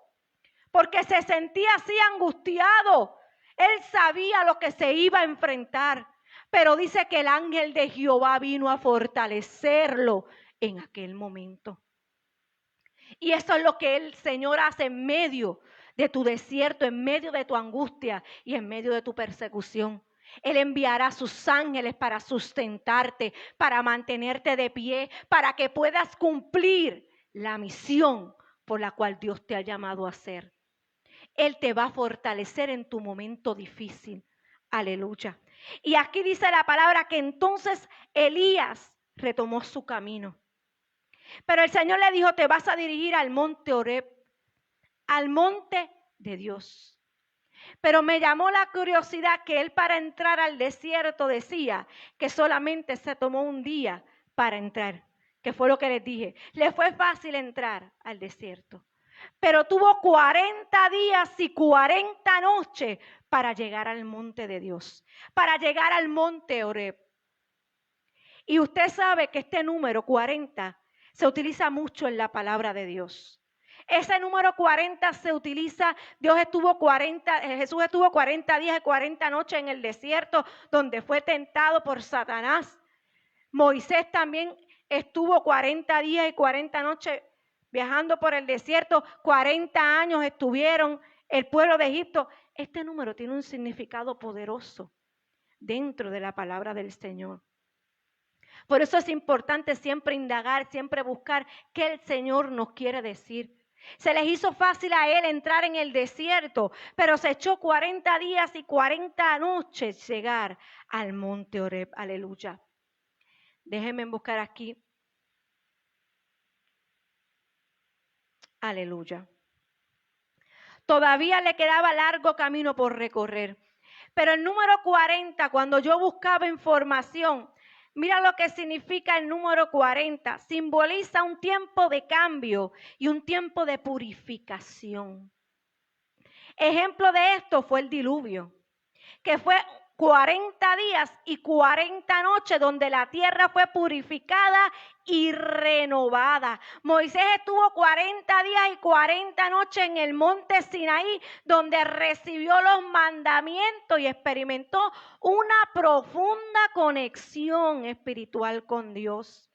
porque se sentía así angustiado. Él sabía lo que se iba a enfrentar. Pero dice que el ángel de Jehová vino a fortalecerlo en aquel momento. Y eso es lo que el Señor hace en medio de tu desierto, en medio de tu angustia y en medio de tu persecución. Él enviará a sus ángeles para sustentarte, para mantenerte de pie, para que puedas cumplir la misión por la cual Dios te ha llamado a hacer. Él te va a fortalecer en tu momento difícil. Aleluya. Y aquí dice la palabra que entonces Elías retomó su camino. Pero el Señor le dijo, te vas a dirigir al monte Horeb, al monte de Dios. Pero me llamó la curiosidad que él para entrar al desierto decía que solamente se tomó un día para entrar, que fue lo que les dije. Le fue fácil entrar al desierto, pero tuvo 40 días y 40 noches para llegar al monte de Dios, para llegar al monte Horeb. Y usted sabe que este número 40 se utiliza mucho en la palabra de Dios. Ese número 40 se utiliza, Jesús estuvo 40 días y 40 noches en el desierto donde fue tentado por Satanás. Moisés también estuvo 40 días y 40 noches viajando por el desierto. 40 años estuvieron el pueblo de Egipto. Este número tiene un significado poderoso dentro de la palabra del Señor. Por eso es importante siempre indagar, siempre buscar qué el Señor nos quiere decir. Se les hizo fácil a él entrar en el desierto, pero se echó 40 días y 40 noches llegar al monte Horeb. Aleluya. Déjenme buscar aquí. Aleluya. Todavía le quedaba largo camino por recorrer. Pero el número 40, cuando yo buscaba información, mira lo que significa el número 40. Simboliza un tiempo de cambio y un tiempo de purificación. Ejemplo de esto fue el diluvio, que fue 40 días y 40 noches donde la tierra fue purificada y renovada. Moisés estuvo 40 días y 40 noches en el monte Sinaí, donde recibió los mandamientos y experimentó una profunda conexión espiritual con Dios.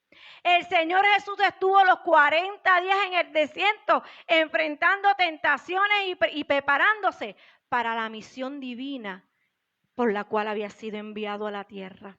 El Señor Jesús estuvo los 40 días en el desierto, enfrentando tentaciones y preparándose para la misión divina por la cual había sido enviado a la tierra.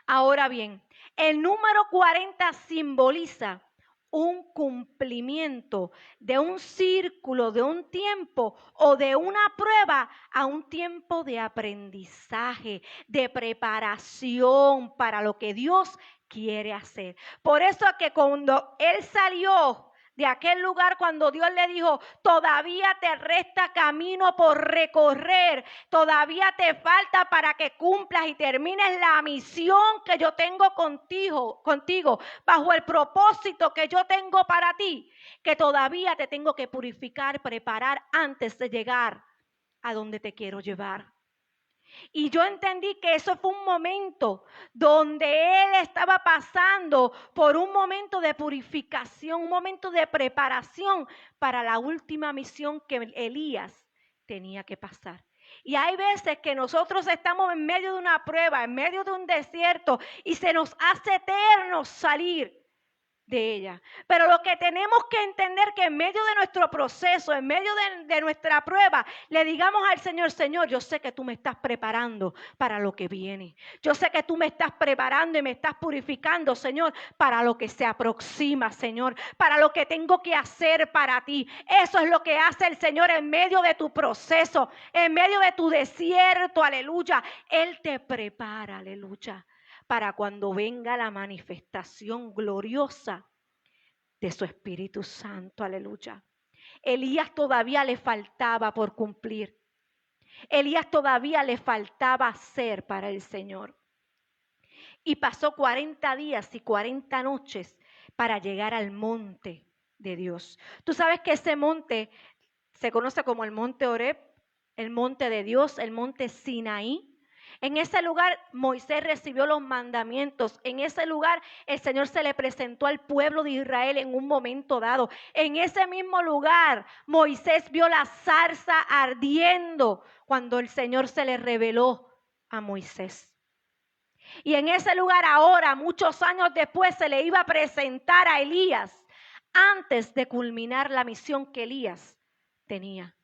Ahora bien, el número 40 simboliza un cumplimiento de un círculo, de un tiempo o de una prueba a un tiempo de aprendizaje, de preparación para lo que Dios quiere hacer. Por eso es que cuando Él salió de aquel lugar, cuando Dios le dijo, todavía te resta camino por recorrer, todavía te falta para que cumplas y termines la misión que yo tengo contigo, bajo el propósito que yo tengo para ti, que todavía te tengo que purificar, preparar antes de llegar a donde te quiero llevar. Y yo entendí que eso fue un momento donde él estaba pasando por un momento de purificación, un momento de preparación para la última misión que Elías tenía que pasar. Y hay veces que nosotros estamos en medio de una prueba, en medio de un desierto, y se nos hace eterno salir de ella. Pero lo que tenemos que entender que en medio de nuestro proceso, en medio de nuestra prueba, le digamos al Señor, Señor, yo sé que tú me estás preparando para lo que viene. Yo sé que tú me estás preparando y me estás purificando, Señor, para lo que se aproxima, Señor, para lo que tengo que hacer para ti. Eso es lo que hace el Señor en medio de tu proceso, en medio de tu desierto, aleluya. Él te prepara, aleluya, para cuando venga la manifestación gloriosa de su Espíritu Santo, aleluya. Elías todavía le faltaba por cumplir. Elías todavía le faltaba hacer para el Señor. Y pasó 40 días y 40 noches para llegar al monte de Dios. Tú sabes que ese monte se conoce como el monte Oreb, el monte de Dios, el monte Sinaí. En ese lugar Moisés recibió los mandamientos. En ese lugar el Señor se le presentó al pueblo de Israel en un momento dado. En ese mismo lugar Moisés vio la zarza ardiendo cuando el Señor se le reveló a Moisés. Y en ese lugar ahora, muchos años después, se le iba a presentar a Elías antes de culminar la misión que Elías tenía.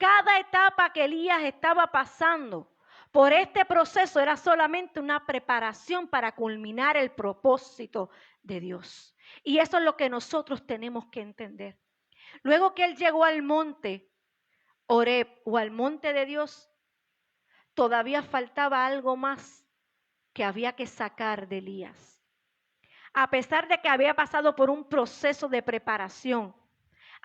Cada etapa que Elías estaba pasando por este proceso era solamente una preparación para culminar el propósito de Dios. Y eso es lo que nosotros tenemos que entender. Luego que él llegó al monte Oreb o al monte de Dios, todavía faltaba algo más que había que sacar de Elías. A pesar de que había pasado por un proceso de preparación,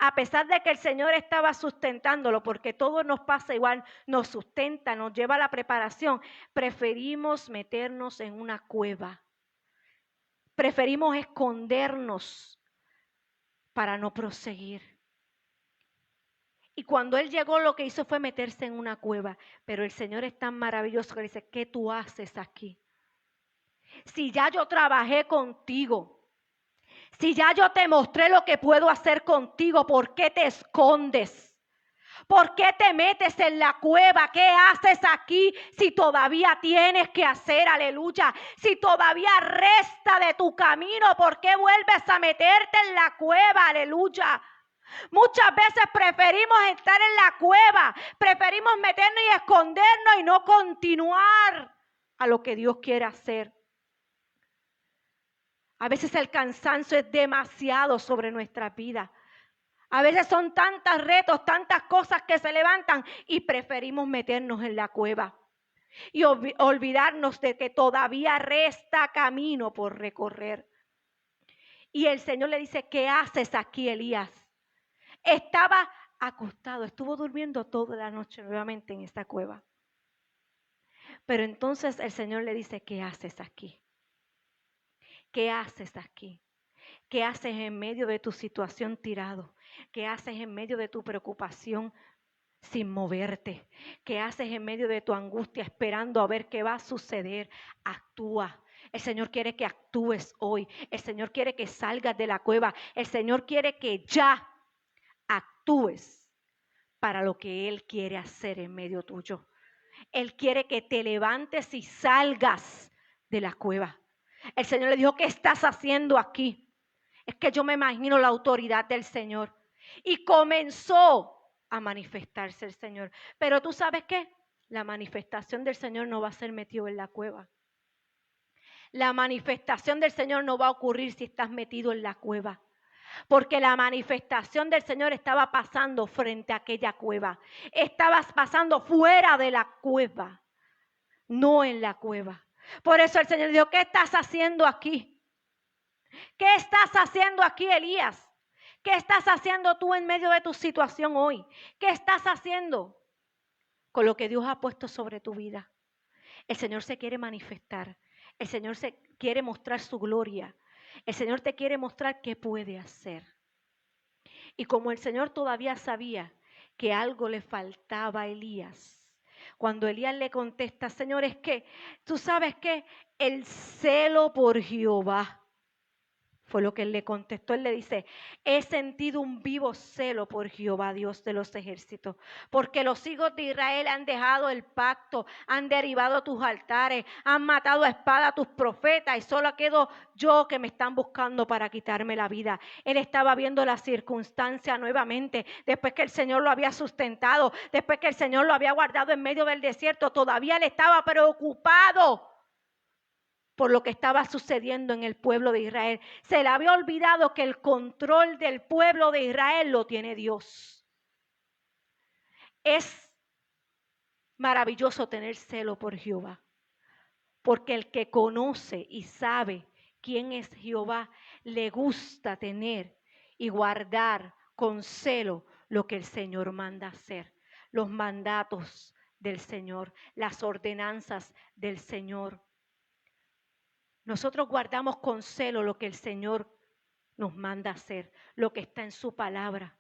a pesar de que el Señor estaba sustentándolo, porque todo nos pasa igual, nos sustenta, nos lleva a la preparación, preferimos meternos en una cueva. Preferimos escondernos para no proseguir. Y cuando él llegó, lo que hizo fue meterse en una cueva. Pero el Señor es tan maravilloso que dice, ¿qué tú haces aquí? Si ya yo trabajé contigo, si ya yo te mostré lo que puedo hacer contigo, ¿por qué te escondes? ¿Por qué te metes en la cueva? ¿Qué haces aquí si todavía tienes que hacer? Aleluya. Si todavía resta de tu camino, ¿por qué vuelves a meterte en la cueva? Aleluya. Muchas veces preferimos estar en la cueva, preferimos meternos y escondernos y no continuar a lo que Dios quiere hacer. A veces el cansancio es demasiado sobre nuestra vida. A veces son tantos retos, tantas cosas que se levantan y preferimos meternos en la cueva y olvidarnos de que todavía resta camino por recorrer. Y el Señor le dice, ¿qué haces aquí, Elías? Estaba acostado, estuvo durmiendo toda la noche nuevamente en esta cueva. Pero entonces el Señor le dice, ¿qué haces aquí? ¿Qué haces aquí? ¿Qué haces en medio de tu situación tirado? ¿Qué haces en medio de tu preocupación sin moverte? ¿Qué haces en medio de tu angustia esperando a ver qué va a suceder? Actúa. El Señor quiere que actúes hoy. El Señor quiere que salgas de la cueva. El Señor quiere que ya actúes para lo que Él quiere hacer en medio tuyo. Él quiere que te levantes y salgas de la cueva. El Señor le dijo, ¿qué estás haciendo aquí? Es que yo me imagino la autoridad del Señor. Y comenzó a manifestarse el Señor. Pero tú sabes qué, la manifestación del Señor no va a ser metido en la cueva. La manifestación del Señor no va a ocurrir si estás metido en la cueva. Porque la manifestación del Señor estaba pasando frente a aquella cueva. Estabas pasando fuera de la cueva, no en la cueva. Por eso el Señor dijo, ¿qué estás haciendo aquí? ¿Qué estás haciendo aquí, Elías? ¿Qué estás haciendo tú en medio de tu situación hoy? ¿Qué estás haciendo con lo que Dios ha puesto sobre tu vida? El Señor se quiere manifestar. El Señor se quiere mostrar su gloria. El Señor te quiere mostrar qué puede hacer. Y como el Señor todavía sabía que algo le faltaba a Elías, cuando Elías le contesta, Señor, es que tú sabes que el celo por Jehová, fue lo que él le contestó. Él le dice, he sentido un vivo celo por Jehová, Dios de los ejércitos, porque los hijos de Israel han dejado el pacto, han derribado tus altares, han matado a espada a tus profetas y solo quedo yo que me están buscando para quitarme la vida. Él estaba viendo la circunstancia nuevamente, después que el Señor lo había sustentado, después que el Señor lo había guardado en medio del desierto, todavía él estaba preocupado por lo que estaba sucediendo en el pueblo de Israel. Se le había olvidado que el control del pueblo de Israel lo tiene Dios. Es maravilloso tener celo por Jehová, porque el que conoce y sabe quién es Jehová, le gusta tener y guardar con celo lo que el Señor manda hacer, los mandatos del Señor, las ordenanzas del Señor. Nosotros guardamos con celo lo que el Señor nos manda hacer, lo que está en su palabra.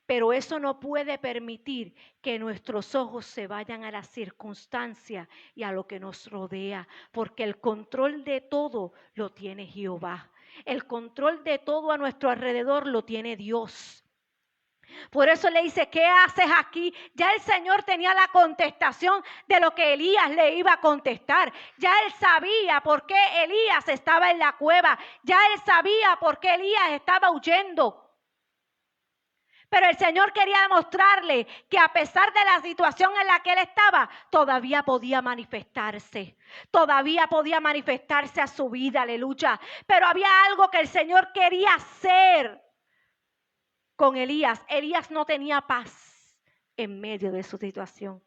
Pero eso no puede permitir que nuestros ojos se vayan a las circunstancias y a lo que nos rodea, porque el control de todo lo tiene Jehová. El control de todo a nuestro alrededor lo tiene Dios. Por eso le dice, ¿qué haces aquí? Ya el Señor tenía la contestación de lo que Elías le iba a contestar. Ya él sabía por qué Elías estaba en la cueva. Ya él sabía por qué Elías estaba huyendo. Pero el Señor quería demostrarle que a pesar de la situación en la que él estaba, todavía podía manifestarse. Todavía podía manifestarse a su vida, aleluya. Pero había algo que el Señor quería hacer con Elías. Elías no tenía paz en medio de su situación.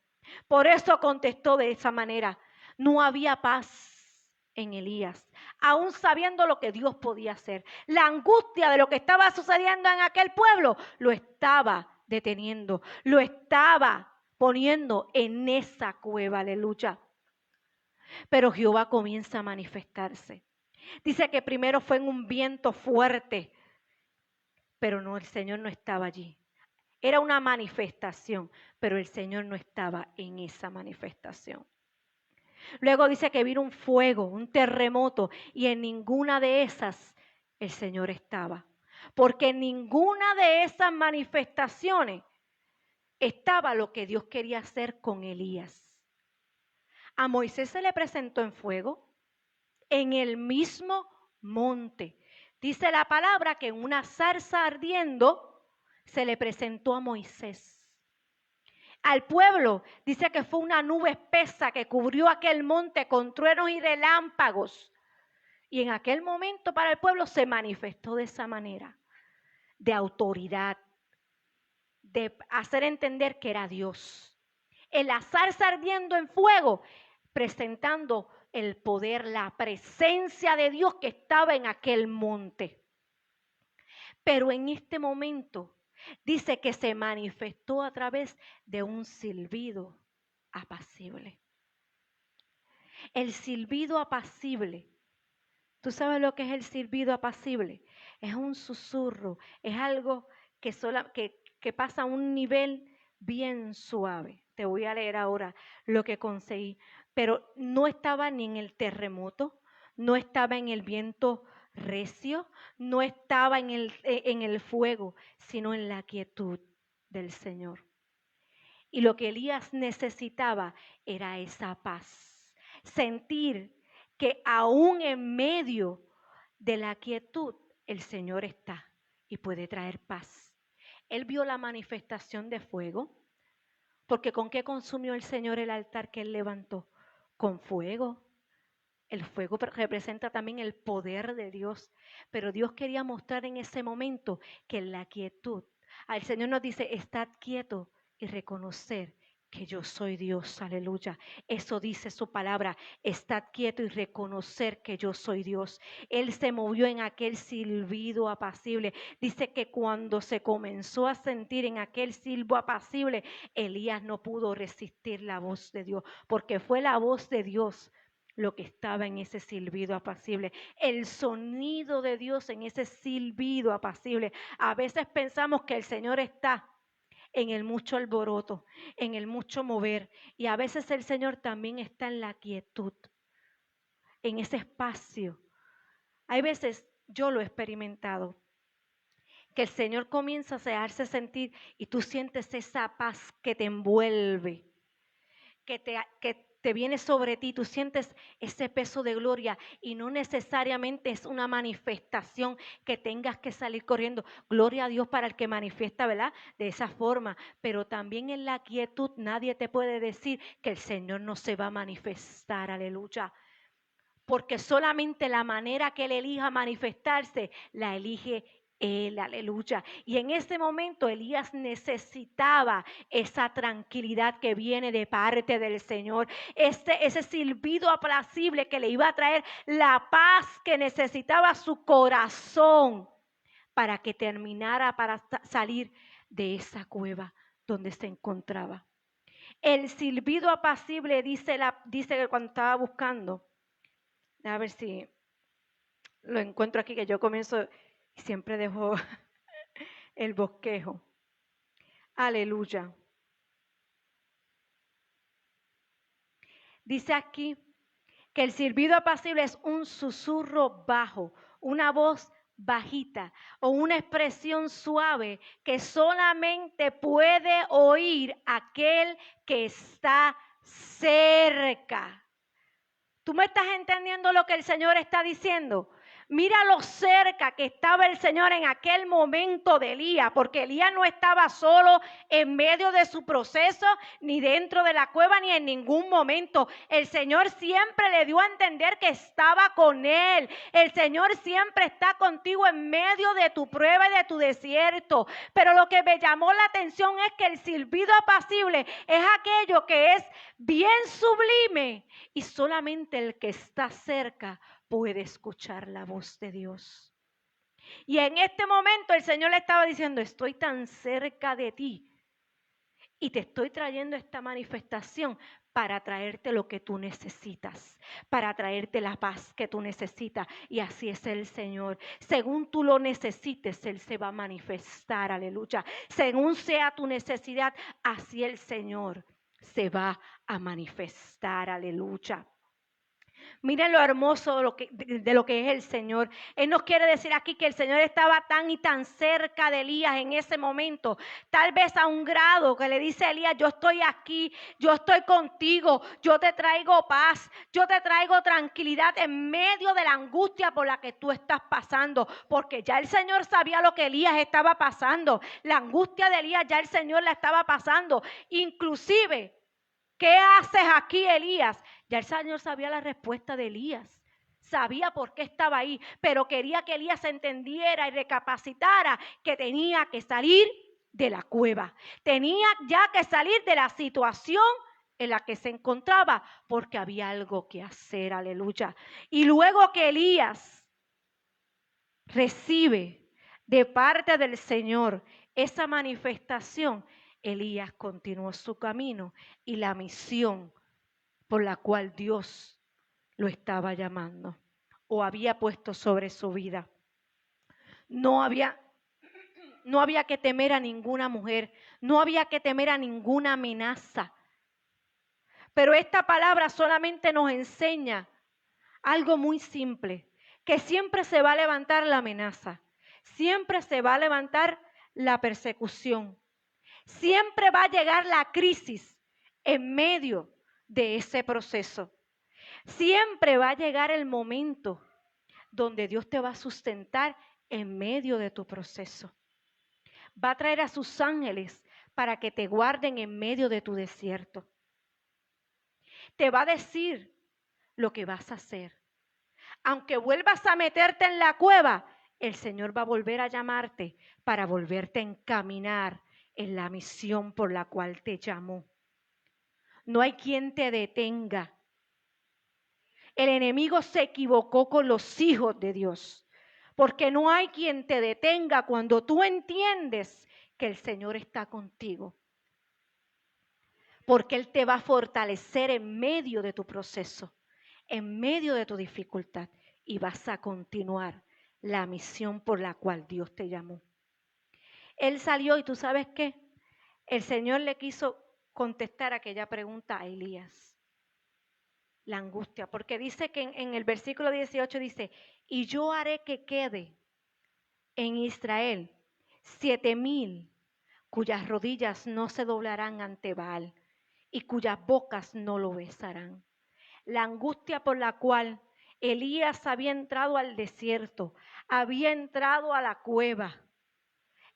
Por eso contestó de esa manera. No había paz en Elías, aún sabiendo lo que Dios podía hacer. La angustia de lo que estaba sucediendo en aquel pueblo lo estaba deteniendo, lo estaba poniendo en esa cueva, aleluya. Pero Jehová comienza a manifestarse. Dice que primero fue en un viento fuerte, pero no, el Señor no estaba allí. Era una manifestación, pero el Señor no estaba en esa manifestación. Luego dice que vino un fuego, un terremoto, y en ninguna de esas el Señor estaba. Porque en ninguna de esas manifestaciones estaba lo que Dios quería hacer con Elías. A Moisés se le presentó en fuego, en el mismo monte. Dice la palabra que en una zarza ardiendo se le presentó a Moisés. Al pueblo dice que fue una nube espesa que cubrió aquel monte con truenos y relámpagos. Y en aquel momento para el pueblo se manifestó de esa manera, de autoridad, de hacer entender que era Dios. En la zarza ardiendo en fuego, presentando el poder, la presencia de Dios que estaba en aquel monte. Pero en este momento dice que se manifestó a través de un silbido apacible. El silbido apacible. ¿Tú sabes lo que es el silbido apacible? Es un susurro, es algo que pasa a un nivel bien suave. Te voy a leer ahora lo que conseguí. Pero no estaba ni en el terremoto, no estaba en el viento recio, no estaba en el fuego, sino en la quietud del Señor. Y lo que Elías necesitaba era esa paz. Sentir que aún en medio de la quietud el Señor está y puede traer paz. Él vio la manifestación de fuego, porque ¿con qué consumió el Señor el altar que él levantó? Con fuego. El fuego representa también el poder de Dios, pero Dios quería mostrar en ese momento que en la quietud, el Señor nos dice, estad quieto y reconocer que yo soy Dios, aleluya. Eso dice su palabra, estad quieto y reconocer que yo soy Dios. Él se movió en aquel silbido apacible. Dice que cuando se comenzó a sentir en aquel silbo apacible, Elías no pudo resistir la voz de Dios, porque fue la voz de Dios lo que estaba en ese silbido apacible, el sonido de Dios en ese silbido apacible. A veces pensamos que el Señor está en el mucho alboroto, en el mucho mover, y a veces el Señor también está en la quietud, en ese espacio. Hay veces, yo lo he experimentado, que el Señor comienza a dejarse sentir y tú sientes esa paz que te envuelve, que te viene sobre ti, tú sientes ese peso de gloria y no necesariamente es una manifestación que tengas que salir corriendo. Gloria a Dios para el que manifiesta, ¿verdad? De esa forma, pero también en la quietud nadie te puede decir que el Señor no se va a manifestar, aleluya. Porque solamente la manera que Él elija manifestarse, la elige Él, aleluya. Y en ese momento Elías necesitaba esa tranquilidad que viene de parte del Señor, ese silbido apacible que le iba a traer la paz que necesitaba su corazón para que terminara, para salir de esa cueva donde se encontraba. El silbido apacible dice que cuando estaba buscando, a ver si lo encuentro aquí, que yo comienzo y siempre dejo el bosquejo. Aleluya. Dice aquí que el silbido apacible es un susurro bajo, una voz bajita o una expresión suave que solamente puede oír aquel que está cerca. ¿Tú me estás entendiendo lo que el Señor está diciendo? Mira lo cerca que estaba el Señor en aquel momento de Elías, porque Elías no estaba solo en medio de su proceso, ni dentro de la cueva, ni en ningún momento. El Señor siempre le dio a entender que estaba con él. El Señor siempre está contigo en medio de tu prueba y de tu desierto. Pero lo que me llamó la atención es que el silbido apacible es aquello que es bien sublime y solamente el que está cerca puede escuchar la voz de Dios. Y en este momento el Señor le estaba diciendo, estoy tan cerca de ti y te estoy trayendo esta manifestación para traerte lo que tú necesitas, para traerte la paz que tú necesitas. Y así es el Señor. Según tú lo necesites, Él se va a manifestar, aleluya. Según sea tu necesidad, así el Señor se va a manifestar, aleluya. Miren lo hermoso de lo que es el Señor. Él nos quiere decir aquí que el Señor estaba tan y tan cerca de Elías en ese momento. Tal vez a un grado que le dice a Elías, yo estoy aquí, yo estoy contigo, yo te traigo paz, yo te traigo tranquilidad en medio de la angustia por la que tú estás pasando. Porque ya el Señor sabía lo que Elías estaba pasando. La angustia de Elías ya el Señor la estaba pasando. Inclusive, ¿qué haces aquí, Elías? Ya el Señor sabía la respuesta de Elías. Sabía por qué estaba ahí, pero quería que Elías entendiera y recapacitara que tenía que salir de la cueva. Tenía ya que salir de la situación en la que se encontraba, porque había algo que hacer, aleluya. Y luego que Elías recibe de parte del Señor esa manifestación, Elías continuó su camino y la misión por la cual Dios lo estaba llamando o había puesto sobre su vida. No había no había que temer a ninguna mujer, no había que temer a ninguna amenaza. Pero esta palabra solamente nos enseña algo muy simple, que siempre se va a levantar la amenaza, siempre se va a levantar la persecución, siempre va a llegar la crisis en medio de ese proceso. Siempre va a llegar el momento donde Dios te va a sustentar en medio de tu proceso. Va a traer a sus ángeles para que te guarden en medio de tu desierto. Te va a decir lo que vas a hacer. Aunque vuelvas a meterte en la cueva, el Señor va a volver a llamarte para volverte a encaminar en la misión por la cual te llamó. No hay quien te detenga. El enemigo se equivocó con los hijos de Dios, porque no hay quien te detenga cuando tú entiendes que el Señor está contigo. Porque Él te va a fortalecer en medio de tu proceso, en medio de tu dificultad, y vas a continuar la misión por la cual Dios te llamó. Él salió y tú sabes qué, el Señor le quiso contestar aquella pregunta a Elías. La angustia, porque dice que en el versículo 18 dice, y yo haré que quede en Israel 7,000 cuyas rodillas no se doblarán ante Baal y cuyas bocas no lo besarán. La angustia por la cual Elías había entrado al desierto, había entrado a la cueva.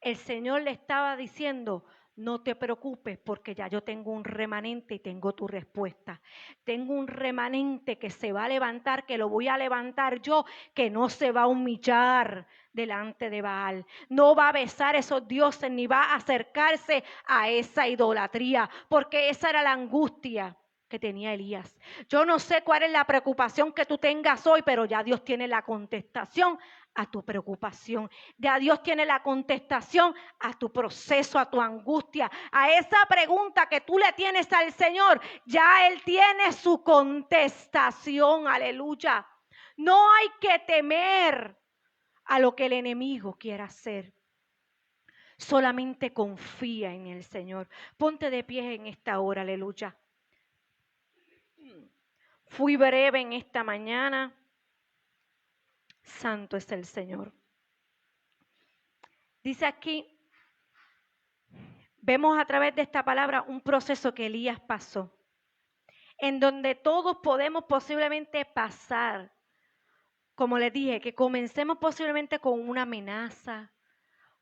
El Señor le estaba diciendo, no te preocupes porque ya yo tengo un remanente y tengo tu respuesta. Tengo un remanente que se va a levantar, que lo voy a levantar yo, que no se va a humillar delante de Baal. No va a besar esos dioses ni va a acercarse a esa idolatría, porque esa era la angustia que tenía Elías. Yo no sé cuál es la preocupación que tú tengas hoy, pero ya Dios tiene la contestación a tu preocupación. Ya Dios tiene la contestación a tu proceso, a tu angustia, a esa pregunta que tú le tienes al Señor. Ya Él tiene su contestación, aleluya. No hay que temer a lo que el enemigo quiera hacer. Solamente confía en el Señor. Ponte de pie en esta hora, aleluya. Fui breve en esta mañana. Santo es el Señor. Dice aquí, vemos a través de esta palabra un proceso que Elías pasó, en donde todos podemos posiblemente pasar, como les dije, que comencemos posiblemente con una amenaza,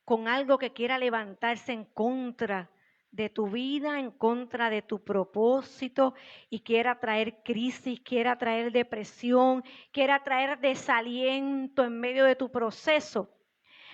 con algo que quiera levantarse en contra de tu vida, en contra de tu propósito y quiera traer crisis, quiera traer depresión, quiera traer desaliento en medio de tu proceso.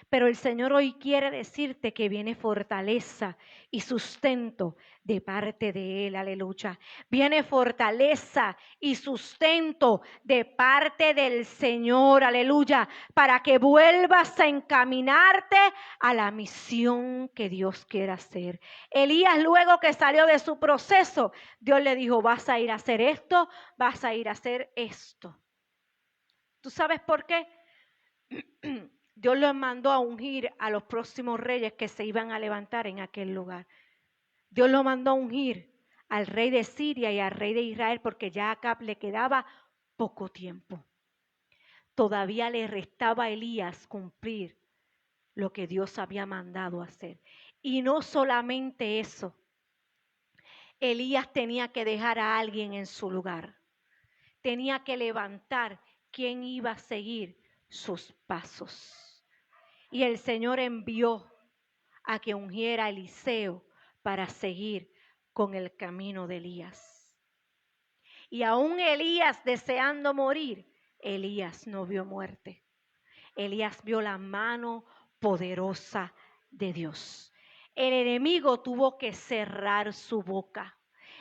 Pero el Señor hoy quiere decirte que viene fortaleza y sustento de parte de Él, aleluya. Viene fortaleza y sustento de parte del Señor, aleluya, para que vuelvas a encaminarte a la misión que Dios quiere hacer. Elías, luego que salió de su proceso, Dios le dijo, vas a ir a hacer esto, vas a ir a hacer esto. ¿Tú sabes por qué? Dios los mandó a ungir a los próximos reyes que se iban a levantar en aquel lugar. Dios lo mandó a ungir al rey de Siria y al rey de Israel porque ya a Acab le quedaba poco tiempo. Todavía le restaba a Elías cumplir lo que Dios había mandado hacer. Y no solamente eso, Elías tenía que dejar a alguien en su lugar. Tenía que levantar quién iba a seguir sus pasos. Y el Señor envió a que ungiera a Eliseo para seguir con el camino de Elías. Y aún Elías deseando morir, Elías no vio muerte. Elías vio la mano poderosa de Dios. El enemigo tuvo que cerrar su boca.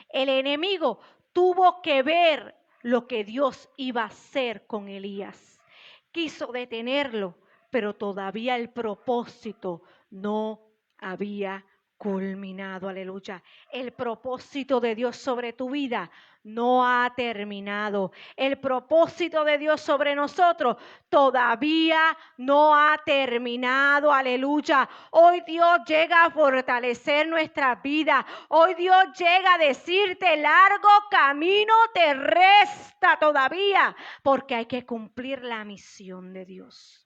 El enemigo tuvo que ver lo que Dios iba a hacer con Elías. Quiso detenerlo, pero todavía el propósito no había culminado, aleluya. El propósito de Dios sobre tu vida no ha terminado. El propósito de Dios sobre nosotros todavía no ha terminado. Aleluya. Hoy Dios llega a fortalecer nuestras vidas. Hoy Dios llega a decirte: largo camino te resta todavía, porque hay que cumplir la misión de Dios.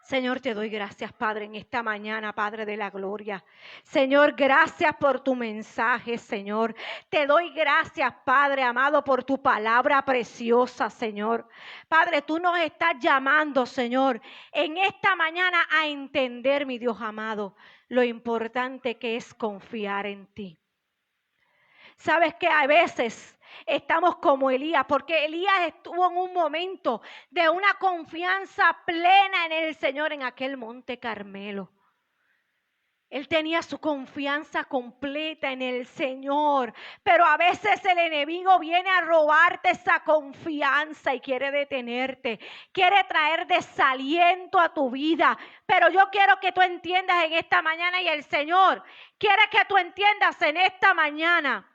Señor, te doy gracias, Padre, en esta mañana, Padre de la gloria. Señor, gracias por tu mensaje, Señor. Te doy gracias, Padre amado, por tu palabra preciosa, Señor. Padre, tú nos estás llamando, Señor, en esta mañana a entender, mi Dios amado, lo importante que es confiar en ti. Sabes que a veces estamos como Elías, porque Elías estuvo en un momento de una confianza plena en el Señor en aquel monte Carmelo. Él tenía su confianza completa en el Señor, pero a veces el enemigo viene a robarte esa confianza y quiere detenerte, quiere traer desaliento a tu vida. Pero yo quiero que tú entiendas en esta mañana, y el Señor quiere que tú entiendas en esta mañana,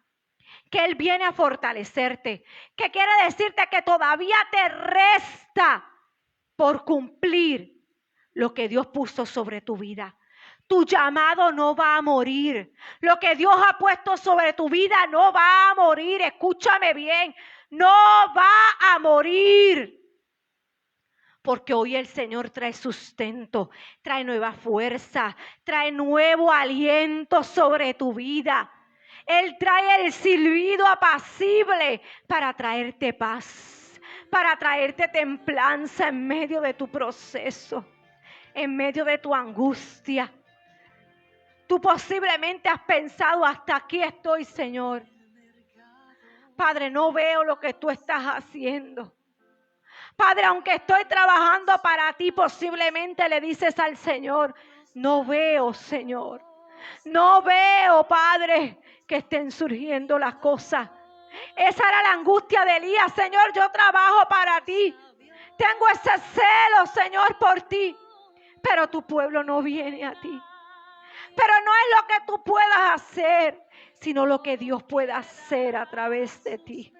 que Él viene a fortalecerte, que quiere decirte que todavía te resta por cumplir lo que Dios puso sobre tu vida. Tu llamado no va a morir. Lo que Dios ha puesto sobre tu vida no va a morir. Escúchame bien, no va a morir. Porque hoy el Señor trae sustento, trae nueva fuerza, trae nuevo aliento sobre tu vida. Él trae el silbido apacible para traerte paz, para traerte templanza en medio de tu proceso, en medio de tu angustia. Tú posiblemente has pensado: hasta aquí estoy, Señor. Padre, no veo lo que tú estás haciendo. Padre, aunque estoy trabajando para ti, posiblemente le dices al Señor: no veo, Señor. No veo, Padre, que estén surgiendo las cosas. Esa era la angustia de Elías. Señor, yo trabajo para ti. Tengo ese celo, Señor, por ti. Pero tu pueblo no viene a ti. Pero no es lo que tú puedas hacer, sino lo que Dios pueda hacer a través de ti.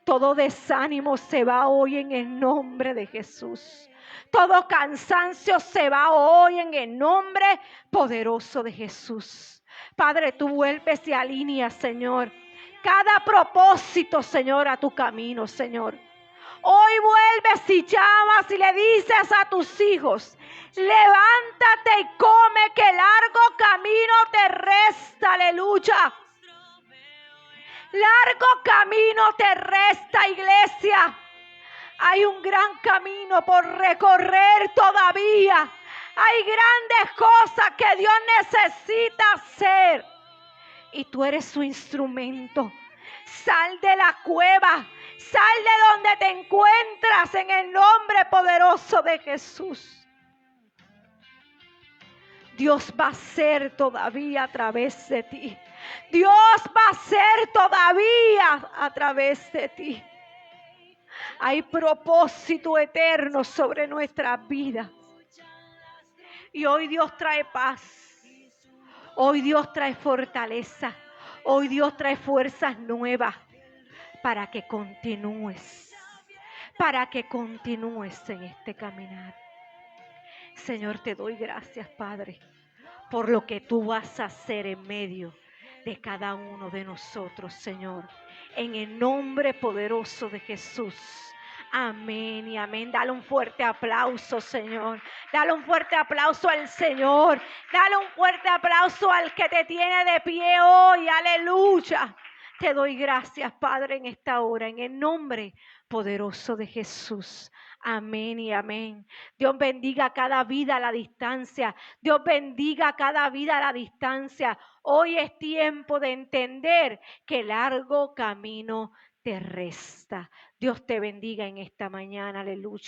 Todo desánimo se va hoy en el nombre de Jesús. Todo cansancio se va hoy en el nombre poderoso de Jesús. Padre, tú vuelves y alineas, Señor, cada propósito, Señor, a tu camino, Señor. Hoy vuelves y llamas y le dices a tus hijos: levántate y come, que largo camino te resta. Aleluya. Largo camino te resta, iglesia. Hay un gran camino por recorrer todavía. Hay grandes cosas que Dios necesita hacer. Y tú eres su instrumento. Sal de la cueva. Sal de donde te encuentras en el nombre poderoso de Jesús. Dios va a hacer todavía a través de ti. Dios va a hacer todavía a través de ti. Hay propósito eterno sobre nuestras vidas. Y hoy Dios trae paz. Hoy Dios trae fortaleza. Hoy Dios trae fuerzas nuevas para que continúes. Para que continúes en este caminar. Señor, te doy gracias, Padre, por lo que tú vas a hacer en medio de cada uno de nosotros, Señor. En el nombre poderoso de Jesús. Amén y amén. Dale un fuerte aplauso, Señor. Dale un fuerte aplauso al Señor. Dale un fuerte aplauso al que te tiene de pie hoy. Aleluya. Te doy gracias, Padre, en esta hora, en el nombre poderoso de Jesús. Amén y amén. Dios bendiga cada vida a la distancia. Dios bendiga cada vida a la distancia. Hoy es tiempo de entender que largo camino te resta. Dios te bendiga en esta mañana. Aleluya.